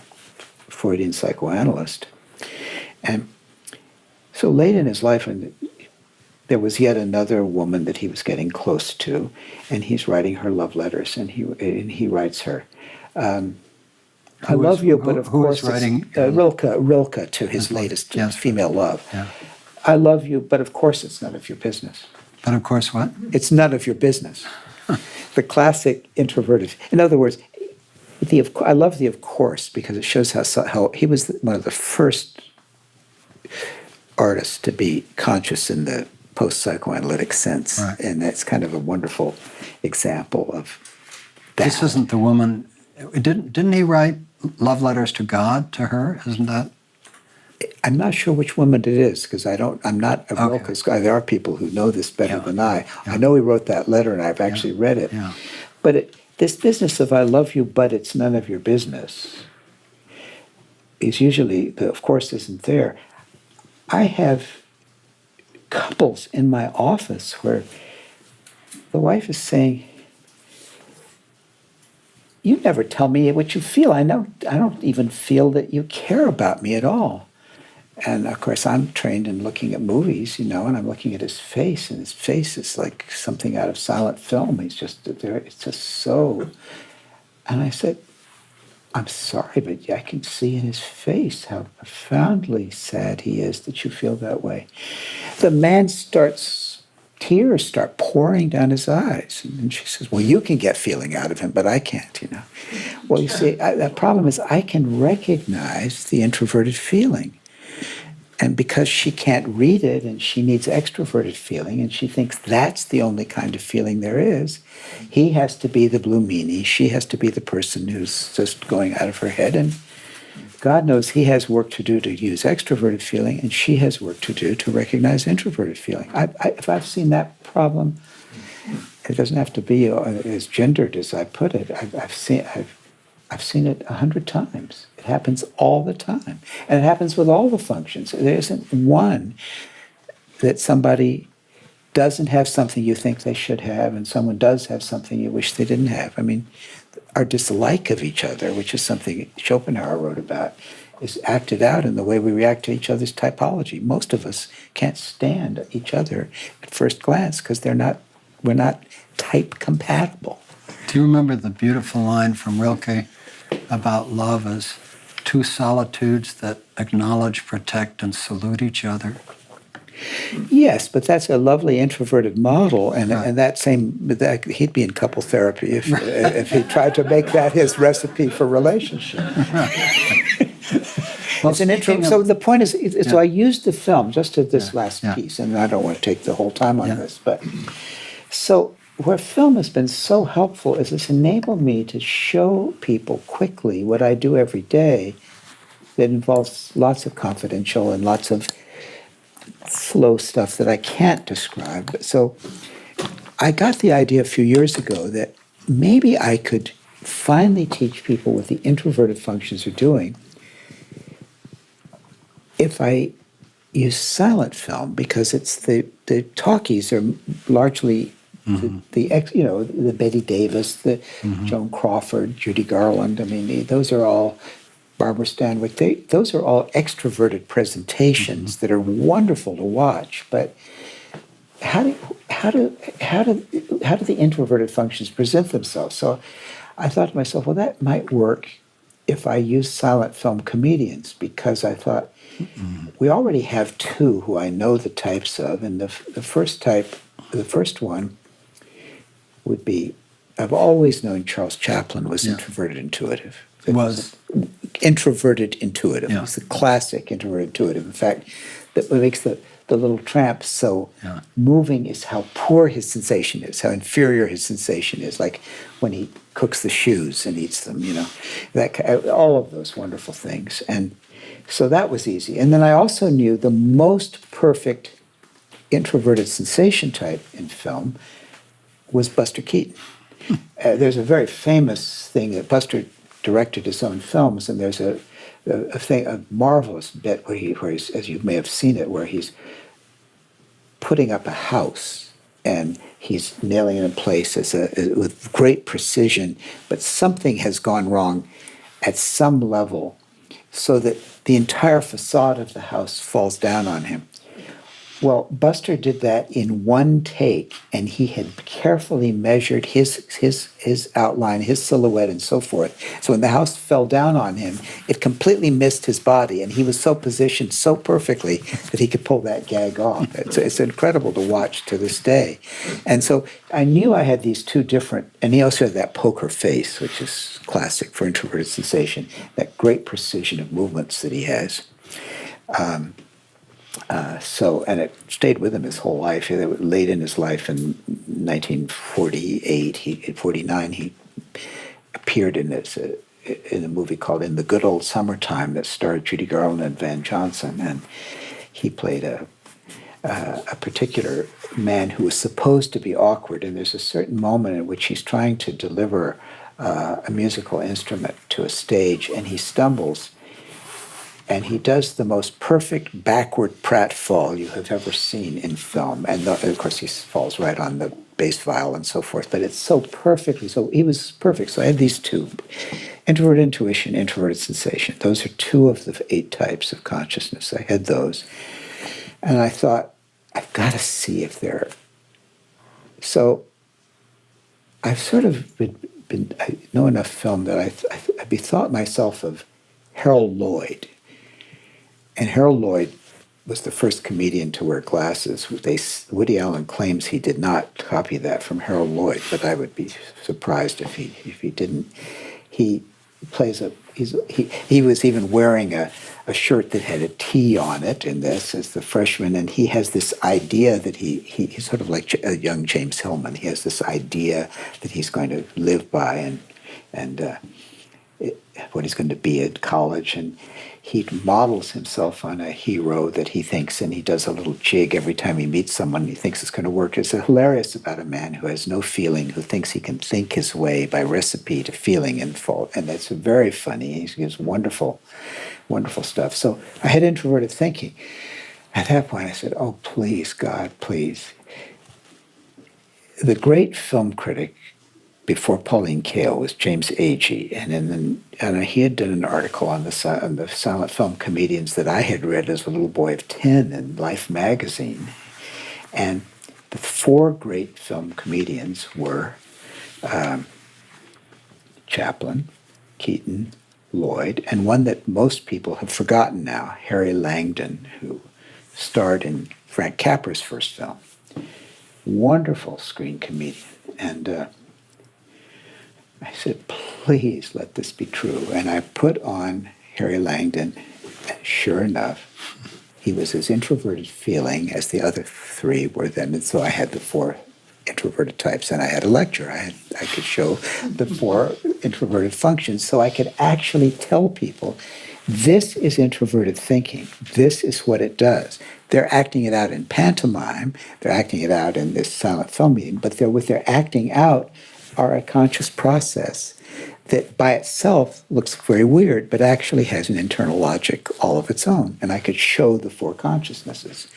Freudian psychoanalyst. And so late in his life, there was yet another woman that he was getting close to, and he's writing her love letters, and he writes her, I love you, but of course, Rilke to his latest female love. Yeah. I love you, but of course it's none of your business. But of course what? It's none of your business. The classic introverted. In other words, I love the of course because it shows how he was one of the first artists to be conscious in the post-psychoanalytic sense. Right. And that's kind of a wonderful example of that. This isn't the woman. Didn't he write love letters to God to her? Isn't that? I'm not sure which woman it is because I'm not a Okay. Wilkes guy. There are people who know this better Yeah. than I. Yeah. I know he wrote that letter and I've actually read it. Yeah. But this business of I love you, but it's none of your business is usually, of course, isn't there. I have couples in my office where the wife is saying, you never tell me what you feel. I don't even feel that you care about me at all. And of course, I'm trained in looking at movies, and I'm looking at his face, and his face is like something out of silent film. He's just there. It's just so. And I said, I'm sorry, but I can see in his face how profoundly sad he is that you feel that way. The man tears start pouring down his eyes. And she says, well, you can get feeling out of him, but I can't, Well, you see, the problem is I can recognize the introverted feeling. And because she can't read it and she needs extroverted feeling and she thinks that's the only kind of feeling there is, he has to be the blue meanie. She has to be the person who's just going out of her head. And God knows he has work to do to use extroverted feeling and she has work to do to recognize introverted feeling. If I've seen that problem, it doesn't have to be as gendered as I put it. I've seen it 100 times. It happens all the time. And it happens with all the functions. There isn't one that somebody doesn't have something you think they should have and someone does have something you wish they didn't have. I mean, our dislike of each other, which is something Schopenhauer wrote about, is acted out in the way we react to each other's typology. Most of us can't stand each other at first glance because we're not type compatible. Do you remember the beautiful line from Rilke about love as two solitudes that acknowledge, protect, and salute each other? Yes, but that's a lovely introverted model, and Right. and he'd be in couple therapy if he tried to make that his recipe for relationship. Well, It's an speaking so of- the point is, so I used the film just to this last yeah. piece, and I don't want to take the whole time on Yeah. this, but so where film has been so helpful is it's enabled me to show people quickly what I do every day that involves lots of confidential and lots of flow stuff that I can't describe. So I got the idea a few years ago that maybe I could finally teach people what the introverted functions are doing if I use silent film, because it's the talkies are largely the Betty Davis, the Joan Crawford, Judy Garland. I mean, those are all Barbara Stanwyck. Those are all extroverted presentations that are wonderful to watch. But how do the introverted functions present themselves? So I thought to myself, well, that might work if I use silent film comedians, because I thought we already have two who I know the types of, and the first one would be, I've always known Charles Chaplin was introverted intuitive. Introverted intuitive. Yeah. It's the classic introverted intuitive. In fact, that what makes the little tramp so moving is how poor his sensation is, how inferior his sensation is, like when he cooks the shoes and eats them, all of those wonderful things. And so that was easy. And then I also knew the most perfect introverted sensation type in film was Buster Keaton. There's a very famous thing that Buster directed his own films, and there's a marvelous bit where he's, as you may have seen it, where he's putting up a house and he's nailing it in place with great precision, but something has gone wrong at some level so that the entire facade of the house falls down on him. Well, Buster did that in one take, and he had carefully measured his outline, his silhouette, and so forth. So when the house fell down on him, it completely missed his body, and he was so positioned so perfectly that he could pull that gag off. It's incredible to watch to this day. And so I knew I had these two different, and he also had that poker face, which is classic for introverted sensation, that great precision of movements that he has. And it stayed with him his whole life. Late in his life, in 1948, 49, he appeared in a movie called In the Good Old Summertime that starred Judy Garland and Van Johnson, and he played a particular man who was supposed to be awkward, and there's a certain moment in which he's trying to deliver a musical instrument to a stage, and he stumbles. And he does the most perfect backward pratfall you have ever seen in film. And of course, he falls right on the bass viol and so forth. But it's so perfectly, so he was perfect. So I had these two, introverted intuition, introverted sensation. Those are two of the 8 types of consciousness. I had those. And I thought, I've got to see if they're... So I've sort of been I know enough film that I bethought myself of Harold Lloyd. And Harold Lloyd was the first comedian to wear glasses. Woody Allen claims he did not copy that from Harold Lloyd, but I would be surprised if he didn't. He plays he was even wearing a shirt that had a T on it in this as the freshman, and he has this idea that he's sort of like a young James Hillman. He has this idea that he's going to live by and what he's going to be at college, and he models himself on a hero that he thinks, and he does a little jig every time he meets someone he thinks it's going to work. It's hilarious about a man who has no feeling, who thinks he can think his way by recipe to feeling and fault, and that's very funny. He gives wonderful, wonderful stuff. So I had introverted thinking. At that point, I said, "Oh, please, God, please." The great film critic before Pauline Kael was James Agee, and he had done an article on the silent film comedians that I had read as a little boy of 10 in Life magazine. And the 4 great film comedians were Chaplin, Keaton, Lloyd, and one that most people have forgotten now, Harry Langdon, who starred in Frank Capra's first film. Wonderful screen comedian. And I said, please let this be true. And I put on Harry Langdon. Sure enough, he was as introverted feeling as the other 3 were then. And so I had the 4 introverted types, and I had a lecture. I could show the 4 introverted functions, so I could actually tell people, this is introverted thinking. This is what it does. They're acting it out in pantomime. They're acting it out in this silent film meeting, but what they're acting out are a conscious process that by itself looks very weird, but actually has an internal logic all of its own. And I could show the 4 consciousnesses.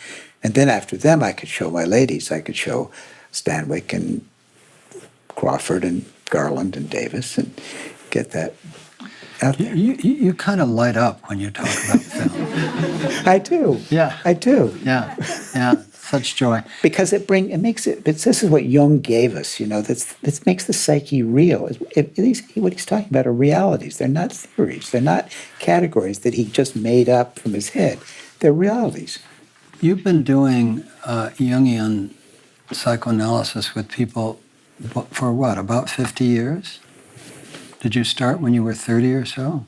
And then after them, I could show my ladies. I could show Stanwyck and Crawford and Garland and Davis and get that out there. You kind of light up when you talk about film. I do. Yeah. I do. Yeah. Such joy. Because this is what Jung gave us, this makes the psyche real. What he's talking about are realities. They're not theories. They're not categories that he just made up from his head. They're realities. You've been doing Jungian psychoanalysis with people for what, about 50 years? Did you start when you were 30 or so?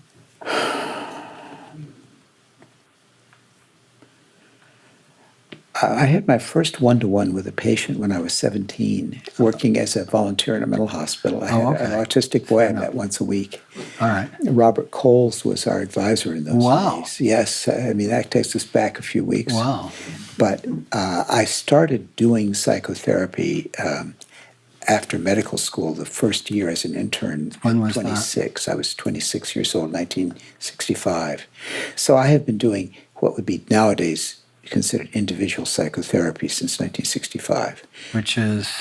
I had my first one-to-one with a patient when I was 17, working as a volunteer in a mental hospital. I had an autistic boy I met once a week. All right. Robert Coles was our advisor in those Wow. days. Yes, that takes us back a few weeks. Wow. But I started doing psychotherapy after medical school the first year as an intern. When was 26. That? I was 26 years old, 1965. So I have been doing what would be nowadays considered individual psychotherapy since 1965. Which is,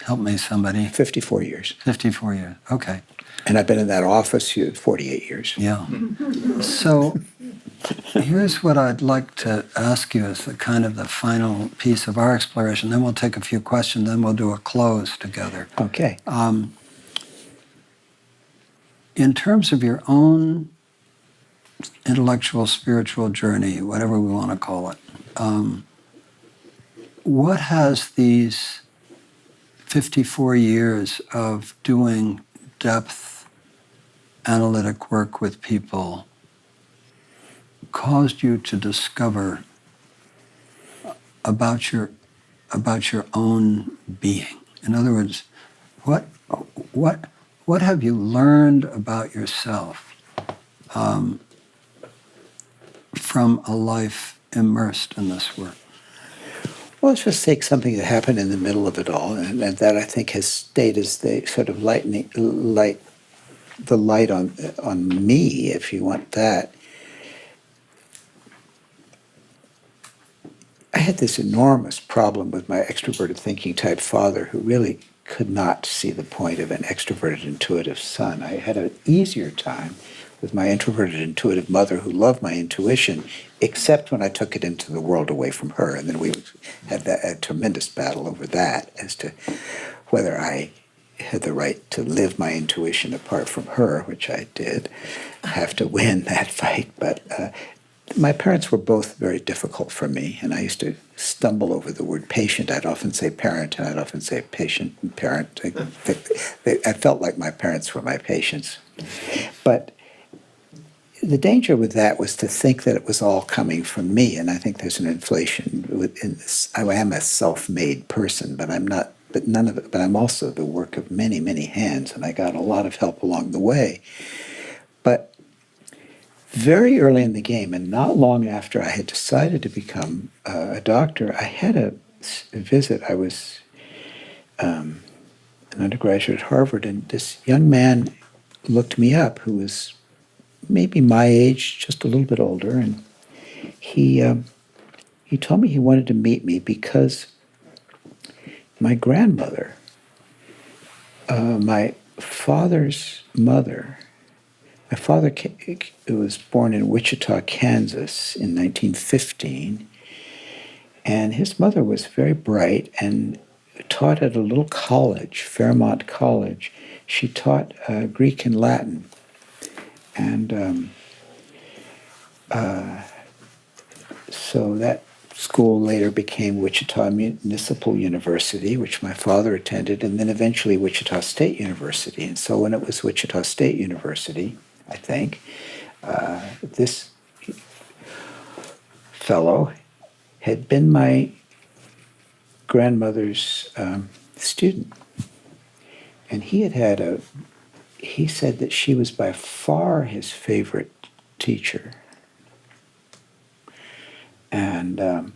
help me somebody. 54 years. 54 years, okay. And I've been in that office 48 years. Yeah. So Here's what I'd like to ask you as the kind of the final piece of our exploration. Then we'll take a few questions, then we'll do a close together. Okay. In terms of your own intellectual, spiritual journey, whatever we want to call it, what has these 54 years of doing depth analytic work with people caused you to discover about your own being? In other words, what have you learned about yourself from a life immersed in this work? Well, let's just take something that happened in the middle of it all, and that I think has stayed as the sort of light on me, if you want that. I had this enormous problem with my extroverted thinking type father, who really could not see the point of an extroverted intuitive son. I had an easier time with my introverted intuitive mother, who loved my intuition, except when I took it into the world away from her. And then we had a tremendous battle over that as to whether I had the right to live my intuition apart from her, which I did have to win that fight. But my parents were both very difficult for me, and I used to stumble over the word patient. I'd often say parent, and I'd often say patient and parent. I felt like my parents were my patients. But the danger with that was to think that it was all coming from me, and I think there's an inflation in this. I am a self-made person, but I'm not. But none of it. But I'm also the work of many, many hands, and I got a lot of help along the way. But very early in the game, and not long after I had decided to become a doctor, I had a visit. I was an undergraduate at Harvard, and this young man looked me up, who was maybe my age, just a little bit older, and he told me he wanted to meet me because my grandmother, my father's mother, my father was born in Wichita, Kansas in 1915, and his mother was very bright and taught at a little college, Fairmont College. She taught Greek and Latin. And so that school later became Wichita Municipal University, which my father attended, and then eventually Wichita State University. And so when it was Wichita State University, I think, this fellow had been my grandmother's student. And he said that she was by far his favorite teacher. And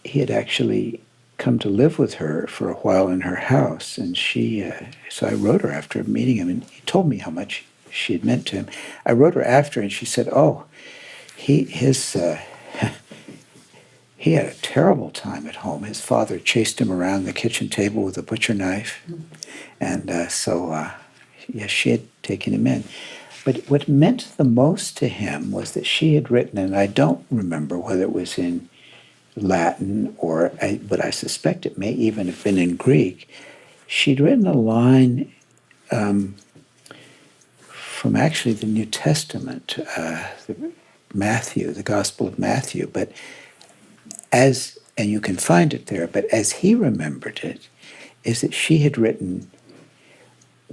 he had actually come to live with her for a while in her house. And so I wrote her after meeting him, and he told me how much she had meant to him. I wrote her after, and she said, "Oh, he had a terrible time at home. His father chased him around the kitchen table with a butcher knife." And yes, she had taken him in. But what meant the most to him was that she had written, and I don't remember whether it was in Latin but I suspect it may even have been in Greek. She'd written a line from actually the New Testament, the Gospel of Matthew, but and you can find it there, but as he remembered it, is that she had written,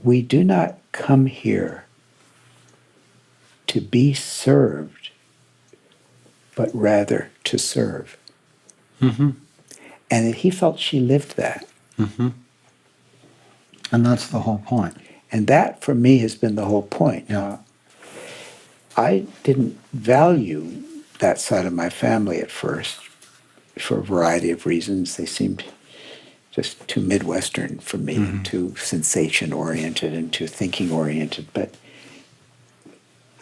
"We do not come here to be served, but rather to serve." Mm-hmm. And that he felt she lived that. Mm-hmm. And that's the whole point. And that, for me, has been the whole point. Yeah. Now, I didn't value that side of my family at first for a variety of reasons. They seemed just too Midwestern for me, too sensation-oriented and too thinking-oriented. But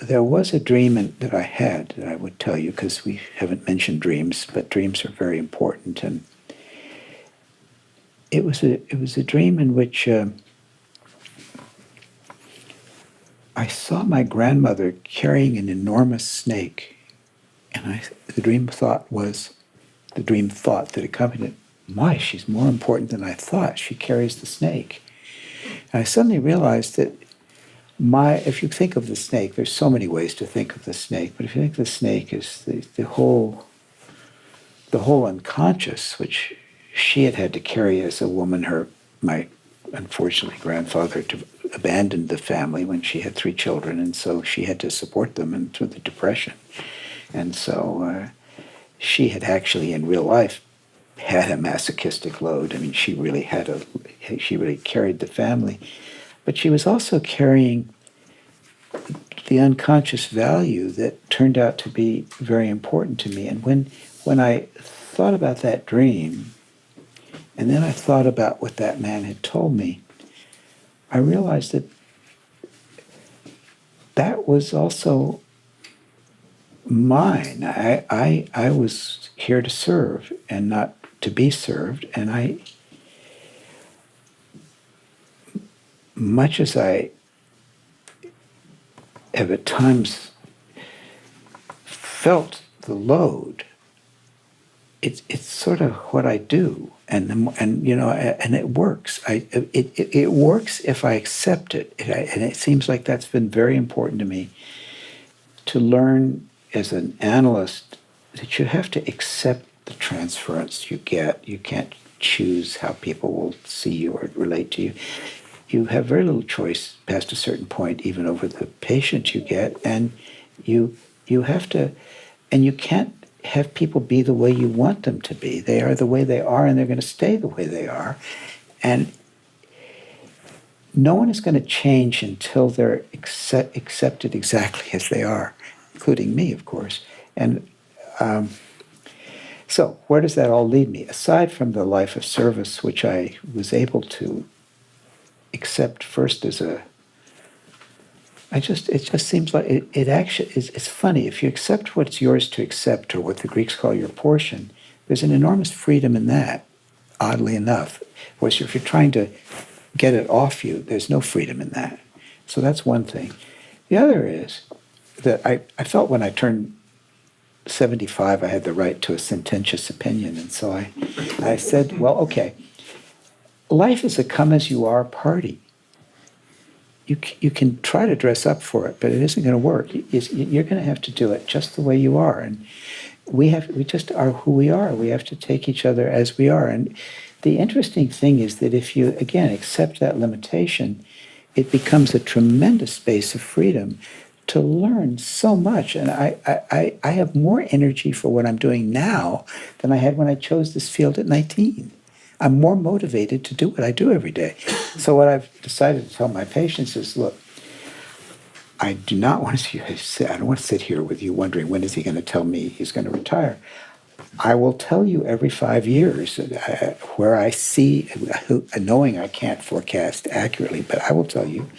there was a dream that I had that I would tell you, because we haven't mentioned dreams, but dreams are very important. And it was a dream in which I I saw my grandmother carrying an enormous snake, and the dream thought that accompanied it, my, she's more important than I thought. She carries the snake. And I suddenly realized that if you think of the snake, there's so many ways to think of the snake, but if you think of the snake as the whole unconscious, which she had to carry as a woman, my unfortunately grandfather abandoned the family when she had 3 children, and so she had to support them and through the Depression. And so she had actually in real life had a masochistic load. I mean, she really carried the family. But she was also carrying the unconscious value that turned out to be very important to me. And when I thought about that dream, and then I thought about what that man had told me, I realized that was also mine. I was here to serve and not to be served. And much as I have at times felt the load, it's sort of what I do, and it works. It works if I accept it, and it seems like that's been very important to me to learn as an analyst that you have to accept the transference you get. You can't choose how people will see you or relate to you. You have very little choice past a certain point, even over the patient you get, and you have to, and you can't have people be the way you want them to be. They are the way they are, and they're going to stay the way they are. And no one is going to change until they're accepted exactly as they are, including me, of course. And so where does that all lead me? Aside from the life of service, which I was able to accept first as it just seems like it actually is. It's funny, if you accept what's yours to accept, or what the Greeks call your portion, there's an enormous freedom in that, oddly enough. Whereas if you're trying to get it off you, there's no freedom in that. So that's one thing. The other is that I felt when I turned 75, I had the right to a sententious opinion. And so I said, well, okay, life is a come-as-you-are party. You can try to dress up for it, but it isn't going to work. You're going to have to do it just the way you are. And we just are who we are. We have to take each other as we are. And the interesting thing is that if you, again, accept that limitation, it becomes a tremendous space of freedom to learn so much. And I have more energy for what I'm doing now than I had when I chose this field at 19. I'm more motivated to do what I do every day. So what I've decided to tell my patients is, look, I don't want to sit here with you wondering when is he going to tell me he's going to retire. I will tell you every 5 years where I see, knowing I can't forecast accurately, but I will tell you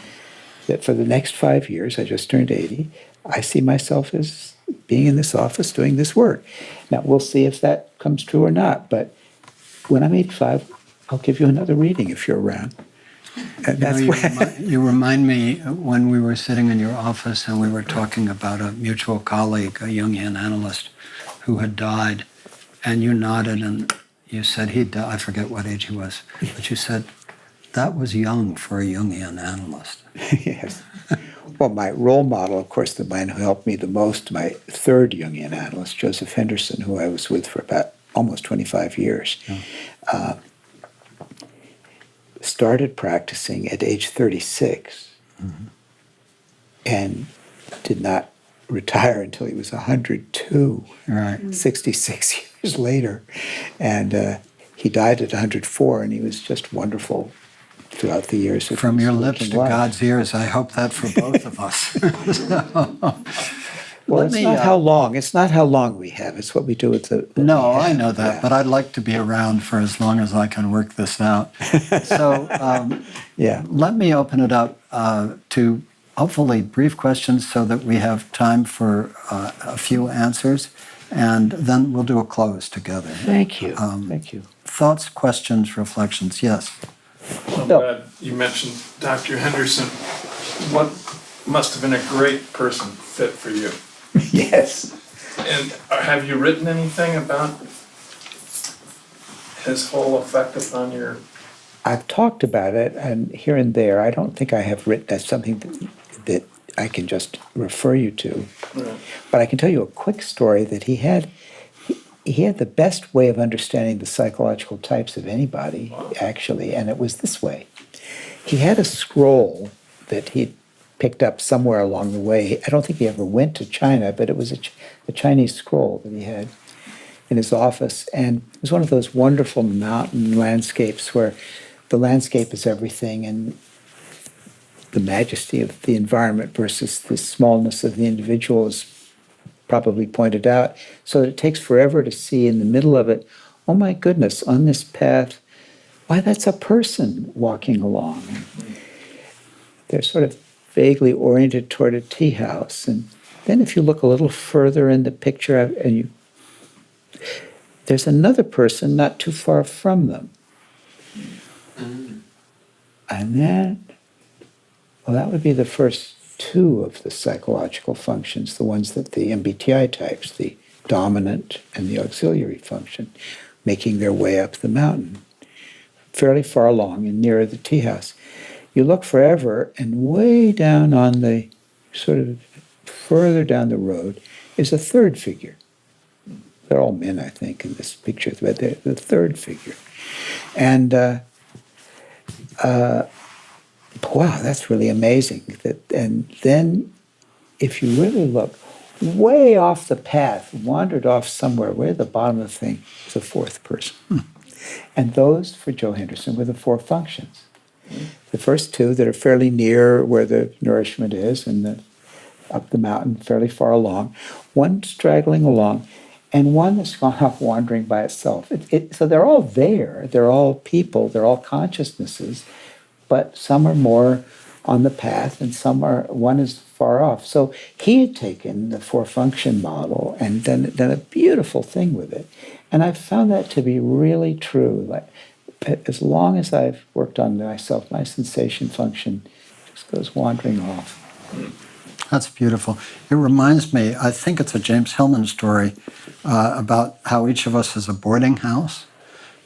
that for the next 5 years, I just turned 80, I see myself as being in this office doing this work. Now, we'll see if that comes true or not, but when I'm 85, I'll give you another reading if you're around. And that's you remind me when we were sitting in your office and we were talking about a mutual colleague, a Jungian analyst, who had died, and you nodded and you said he died. I forget what age he was, but you said that was young for a Jungian analyst. Yes. Well, my role model, of course, the man who helped me the most, my third Jungian analyst, Joseph Henderson, who I was with for about almost 25 years, started practicing at age 36 and did not retire until he was 102, right. 66 years later. And he died at 104, and he was just wonderful throughout the years. From your lips to God's ears, I hope that for both of us. Well, it's not how long. It's not how long we have. It's what we do with the. No, I know that, but I'd like to be around for as long as I can work this out. So, let me open it up to hopefully brief questions so that we have time for a few answers, and then we'll do a close together. Thank you. Thank you. Thoughts, questions, reflections? Yes. I'm glad you mentioned Dr. Henderson. What must have been a great person fit for you. Yes. And have you written anything about his whole effect upon your... I've talked about it, and here and there. I don't think I have written. That's something that I can just refer you to. Right. But I can tell you a quick story that he had. He had the best way of understanding the psychological types of anybody, actually, and it was this way. He had a scroll that he picked up somewhere along the way. I don't think he ever went to China, but it was a Chinese scroll that he had in his office, and it was one of those wonderful mountain landscapes where the landscape is everything, and the majesty of the environment versus the smallness of the individual is probably pointed out, so that it takes forever to see in the middle of it, oh my goodness, on this path, why, that's a person walking along. They're sort of vaguely oriented toward a tea house. And then if you look a little further in the picture, and there's another person not too far from them. And then, well, that would be the first two of the psychological functions, the ones that the MBTI types, the dominant and the auxiliary function, making their way up the mountain, fairly far along and nearer the tea house. You look forever, and way down on the, sort of further down the road, is a third figure. They're all men, I think, in this picture, but they're the third figure. And wow, that's really amazing. And then, if you really look, way off the path, wandered off somewhere, way at the bottom of the thing, is a fourth person. And those, for Joe Henderson, were the four functions. The first two that are fairly near where the nourishment is, and up the mountain, fairly far along. One straggling along, and one that's gone off wandering by itself. So they're all there. They're all people. They're all consciousnesses. But some are more on the path, and one is far off. So he had taken the four-function model and done a beautiful thing with it. And I've found that to be really true. Like, as long as I've worked on myself, my sensation function just goes wandering off. That's beautiful. It reminds me, I think it's a James Hillman story about how each of us is a boarding house,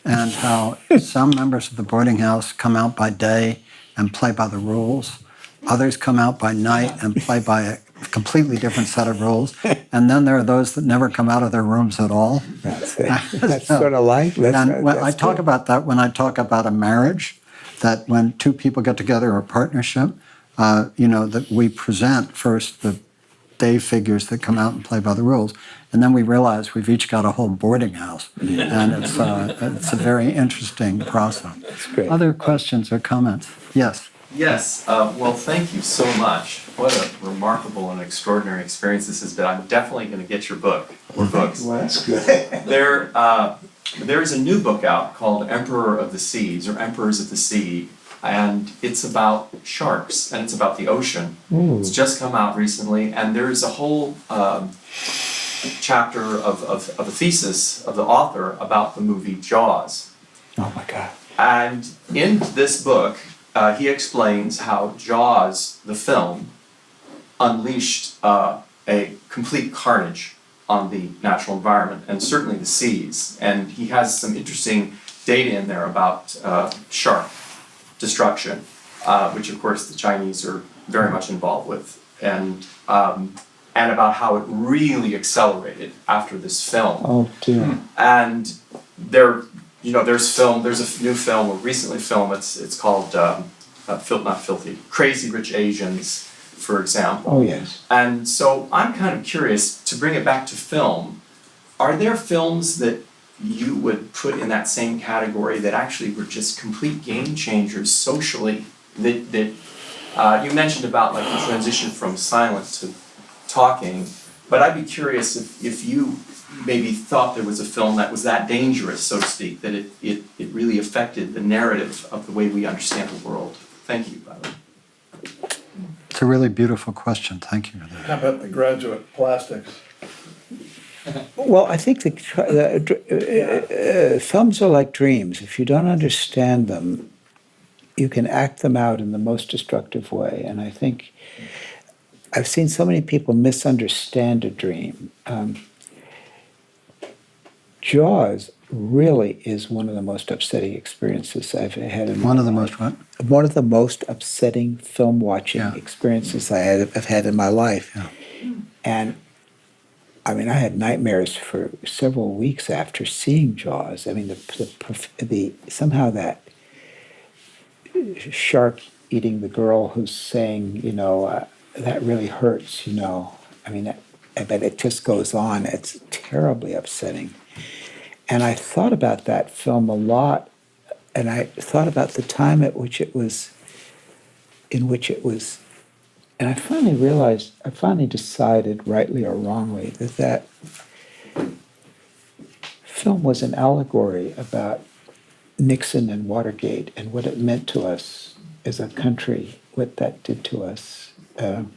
and how some members of the boarding house come out by day and play by the rules. Others come out by night and play by a completely different set of rules. And then there are those that never come out of their rooms at all. That's sort of like... I talk about that when I talk about a marriage, that when two people get together, a partnership, that we present first the day figures that come out and play by the rules, and then we realize we've each got a whole boarding house. And it's a very interesting process. That's great. Other questions or comments? Yes. Yes, well, thank you so much. What a remarkable and extraordinary experience this has been. I'm definitely going to get your book, or books. Well, that's good. There is a new book out called Emperor of the Seas, or Emperors of the Sea, and it's about sharks, and it's about the ocean. Ooh. It's just come out recently, and there's a whole chapter of a thesis of the author about the movie Jaws. Oh, my God. And in this book, he explains how Jaws, the film, unleashed a complete carnage on the natural environment, and certainly the seas. And he has some interesting data in there about shark destruction, which of course the Chinese are very much involved with, and about how it really accelerated after this film. Oh, dear. And there's a new film, a recently filmed, it's called not Filthy, Crazy Rich Asians, for example. Oh, yes. And so I'm kind of curious, to bring it back to film, are there films that you would put in that same category that actually were just complete game changers socially? That you mentioned about like the transition from silent to talking, but I'd be curious if you maybe thought there was a film that was that dangerous, so to speak, that it really affected the narrative of the way we understand the world. Thank you, by the way. It's a really beautiful question. Thank you for that. How about The Graduate, plastics? Well, I think films are like dreams. If you don't understand them, you can act them out in the most destructive way. And I think I've seen so many people misunderstand a dream. Jaws really is one of the most upsetting experiences I've had in One my of the life. most what? One of the most upsetting film watching Yeah. experiences I've had in my life. Yeah. And I mean, I had nightmares for several weeks after seeing Jaws. I mean, the somehow that shark eating the girl who's saying, that really hurts, I mean, but it just goes on. It's terribly upsetting. And I thought about that film a lot, and I thought about the time in which it was, and I finally decided, rightly or wrongly, that film was an allegory about Nixon and Watergate and what it meant to us as a country, what that did to us. And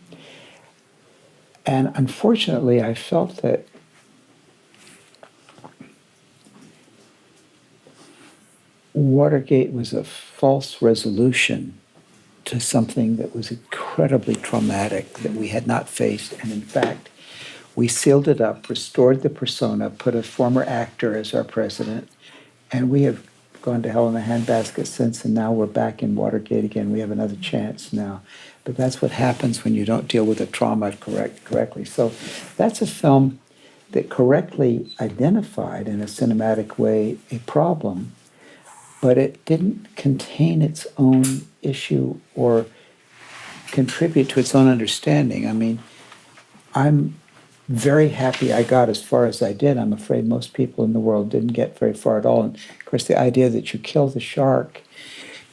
unfortunately, I felt that Watergate was a false resolution to something that was incredibly traumatic that we had not faced. And in fact, we sealed it up, restored the persona, put a former actor as our president, and we have gone to hell in a handbasket since, and now we're back in Watergate again. We have another chance now. But that's what happens when you don't deal with the trauma correctly. So that's a film that correctly identified in a cinematic way a problem, but it didn't contain its own issue or contribute to its own understanding. I mean, I'm very happy I got as far as I did. I'm afraid most people in the world didn't get very far at all. And of course, the idea that you kill the shark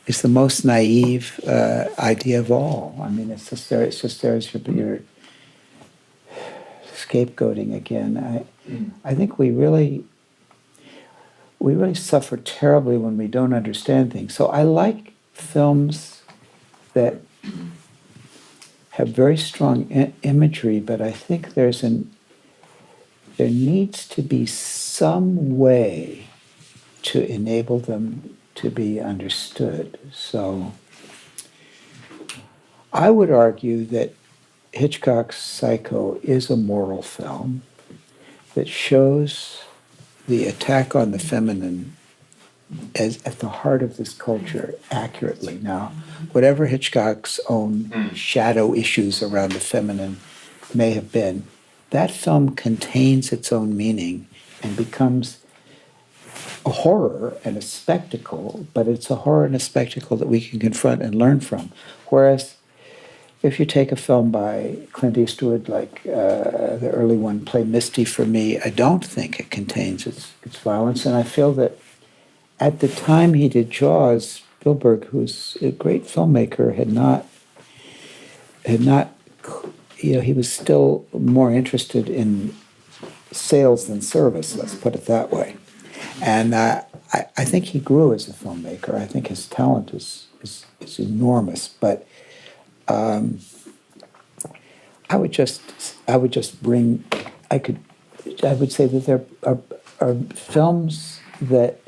is the most naive idea of all. I mean, it's just there as your scapegoating again. I think we really suffer terribly when we don't understand things. So I like films that have very strong imagery, but I think there needs to be some way to enable them to be understood. So I would argue that Hitchcock's Psycho is a moral film that shows the attack on the feminine as at the heart of this culture accurately. Now, whatever Hitchcock's own shadow issues around the feminine may have been, that film contains its own meaning and becomes a horror and a spectacle, but it's a horror and a spectacle that we can confront and learn from. Whereas if you take a film by Clint Eastwood, like the early one, Play Misty for me, I don't think it contains its violence. And I feel that at the time he did Jaws, Spielberg, who's a great filmmaker, had not, he was still more interested in sales than service, let's put it that way. And I think he grew as a filmmaker. I think his talent is enormous, but I would say that there are films that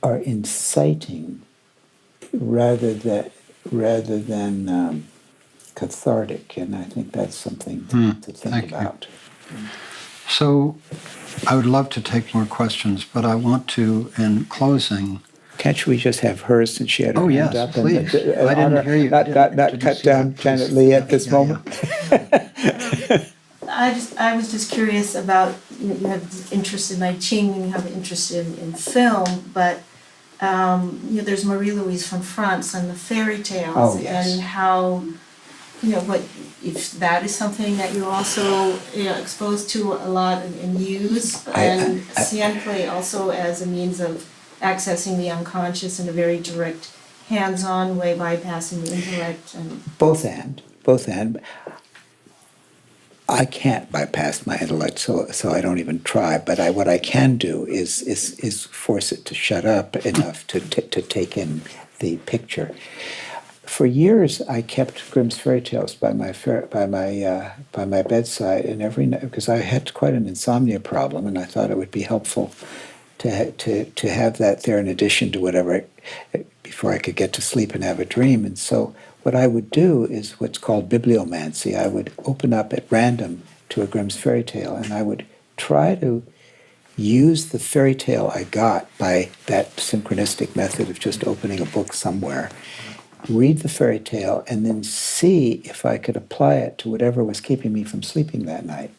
are inciting rather than cathartic, and I think that's something to think about. So I would love to take more questions, but I want to, in closing... Can't we just have her, since she had her hand yes, up? please. And, I didn't hear you. Not Did you cut see down that? Janet Please. Leigh at this Yeah, moment. I was just curious about, you have this interest in I Ching and you have an interest in film, but there's Marie-Louise from France and the fairy tales. Oh, yes. And how, what if that is something that you're also exposed to a lot and use, and Sienplay also as a means of accessing the unconscious in a very direct, hands-on way, bypassing the intellect. And Both and. I can't bypass my intellect, so I don't even try. But what I can do is force it to shut up enough to take in the picture. For years, I kept Grimm's fairy tales by my bedside, and every night, because I had quite an insomnia problem, and I thought it would be helpful to have that there in addition to whatever before I could get to sleep and have a dream. And so what I would do is what's called bibliomancy. I would open up at random to a Grimm's fairy tale, and I would try to use the fairy tale I got by that synchronistic method of just opening a book somewhere, read the fairy tale, and then see if I could apply it to whatever was keeping me from sleeping that night.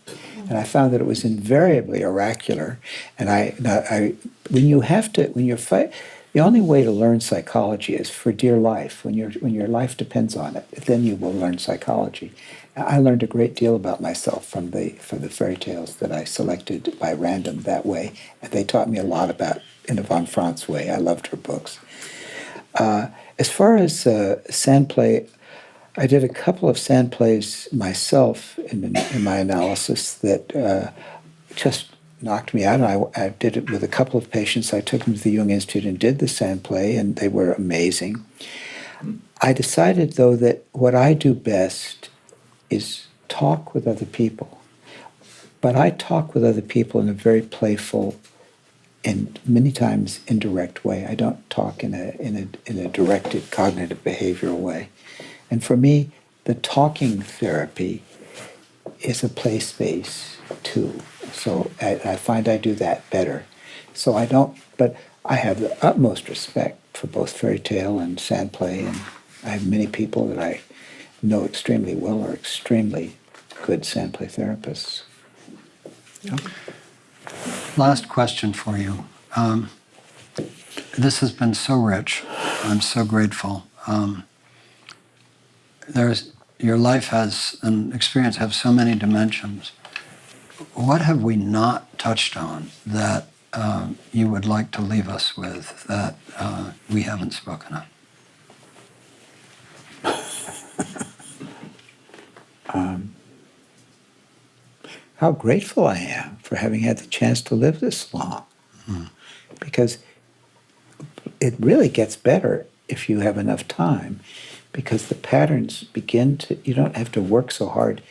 And I found that it was invariably oracular. And the only way to learn psychology is for dear life. When your life depends on it, then you will learn psychology. I learned a great deal about myself from the fairy tales that I selected by random that way, and they taught me a lot about in a von Franz way. I loved her books. As far as sand play, I did a couple of sand plays myself in my analysis that just knocked me out. I did it with a couple of patients. I took them to the Jung Institute and did the sand play, and they were amazing. I decided, though, that what I do best is talk with other people. But I talk with other people in a very playful and many times indirect way. I don't talk in a directed cognitive behavioral way. And for me, the talking therapy is a play space too. So I find I do that better. So but I have the utmost respect for both fairy tale and sand play, and I have many people that I know extremely well are extremely good sand play therapists. Yeah. Last question for you. This has been so rich. I'm so grateful. Your life has, and experience have so many dimensions. What have we not touched on that you would like to leave us with that we haven't spoken of? How grateful I am for having had the chance to live this long. Because it really gets better if you have enough time, because the patterns you don't have to work so hard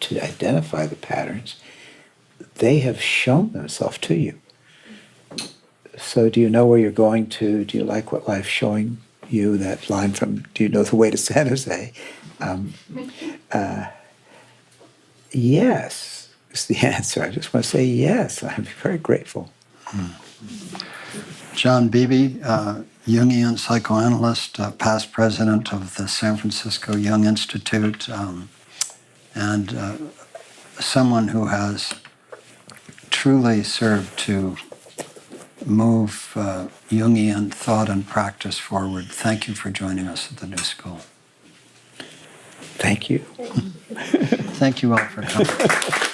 to identify the patterns. They have shown themselves to you. So do you know where you're going to? Do you like what life's showing you? That line from Do You Know the Way to San Jose? Yes is the answer. I just want to say yes. I'm very grateful. John Beebe, Jungian psychoanalyst, past president of the San Francisco Jung Institute, and someone who has truly served to move Jungian thought and practice forward. Thank you for joining us at the New School. Thank you. Thank you all for coming.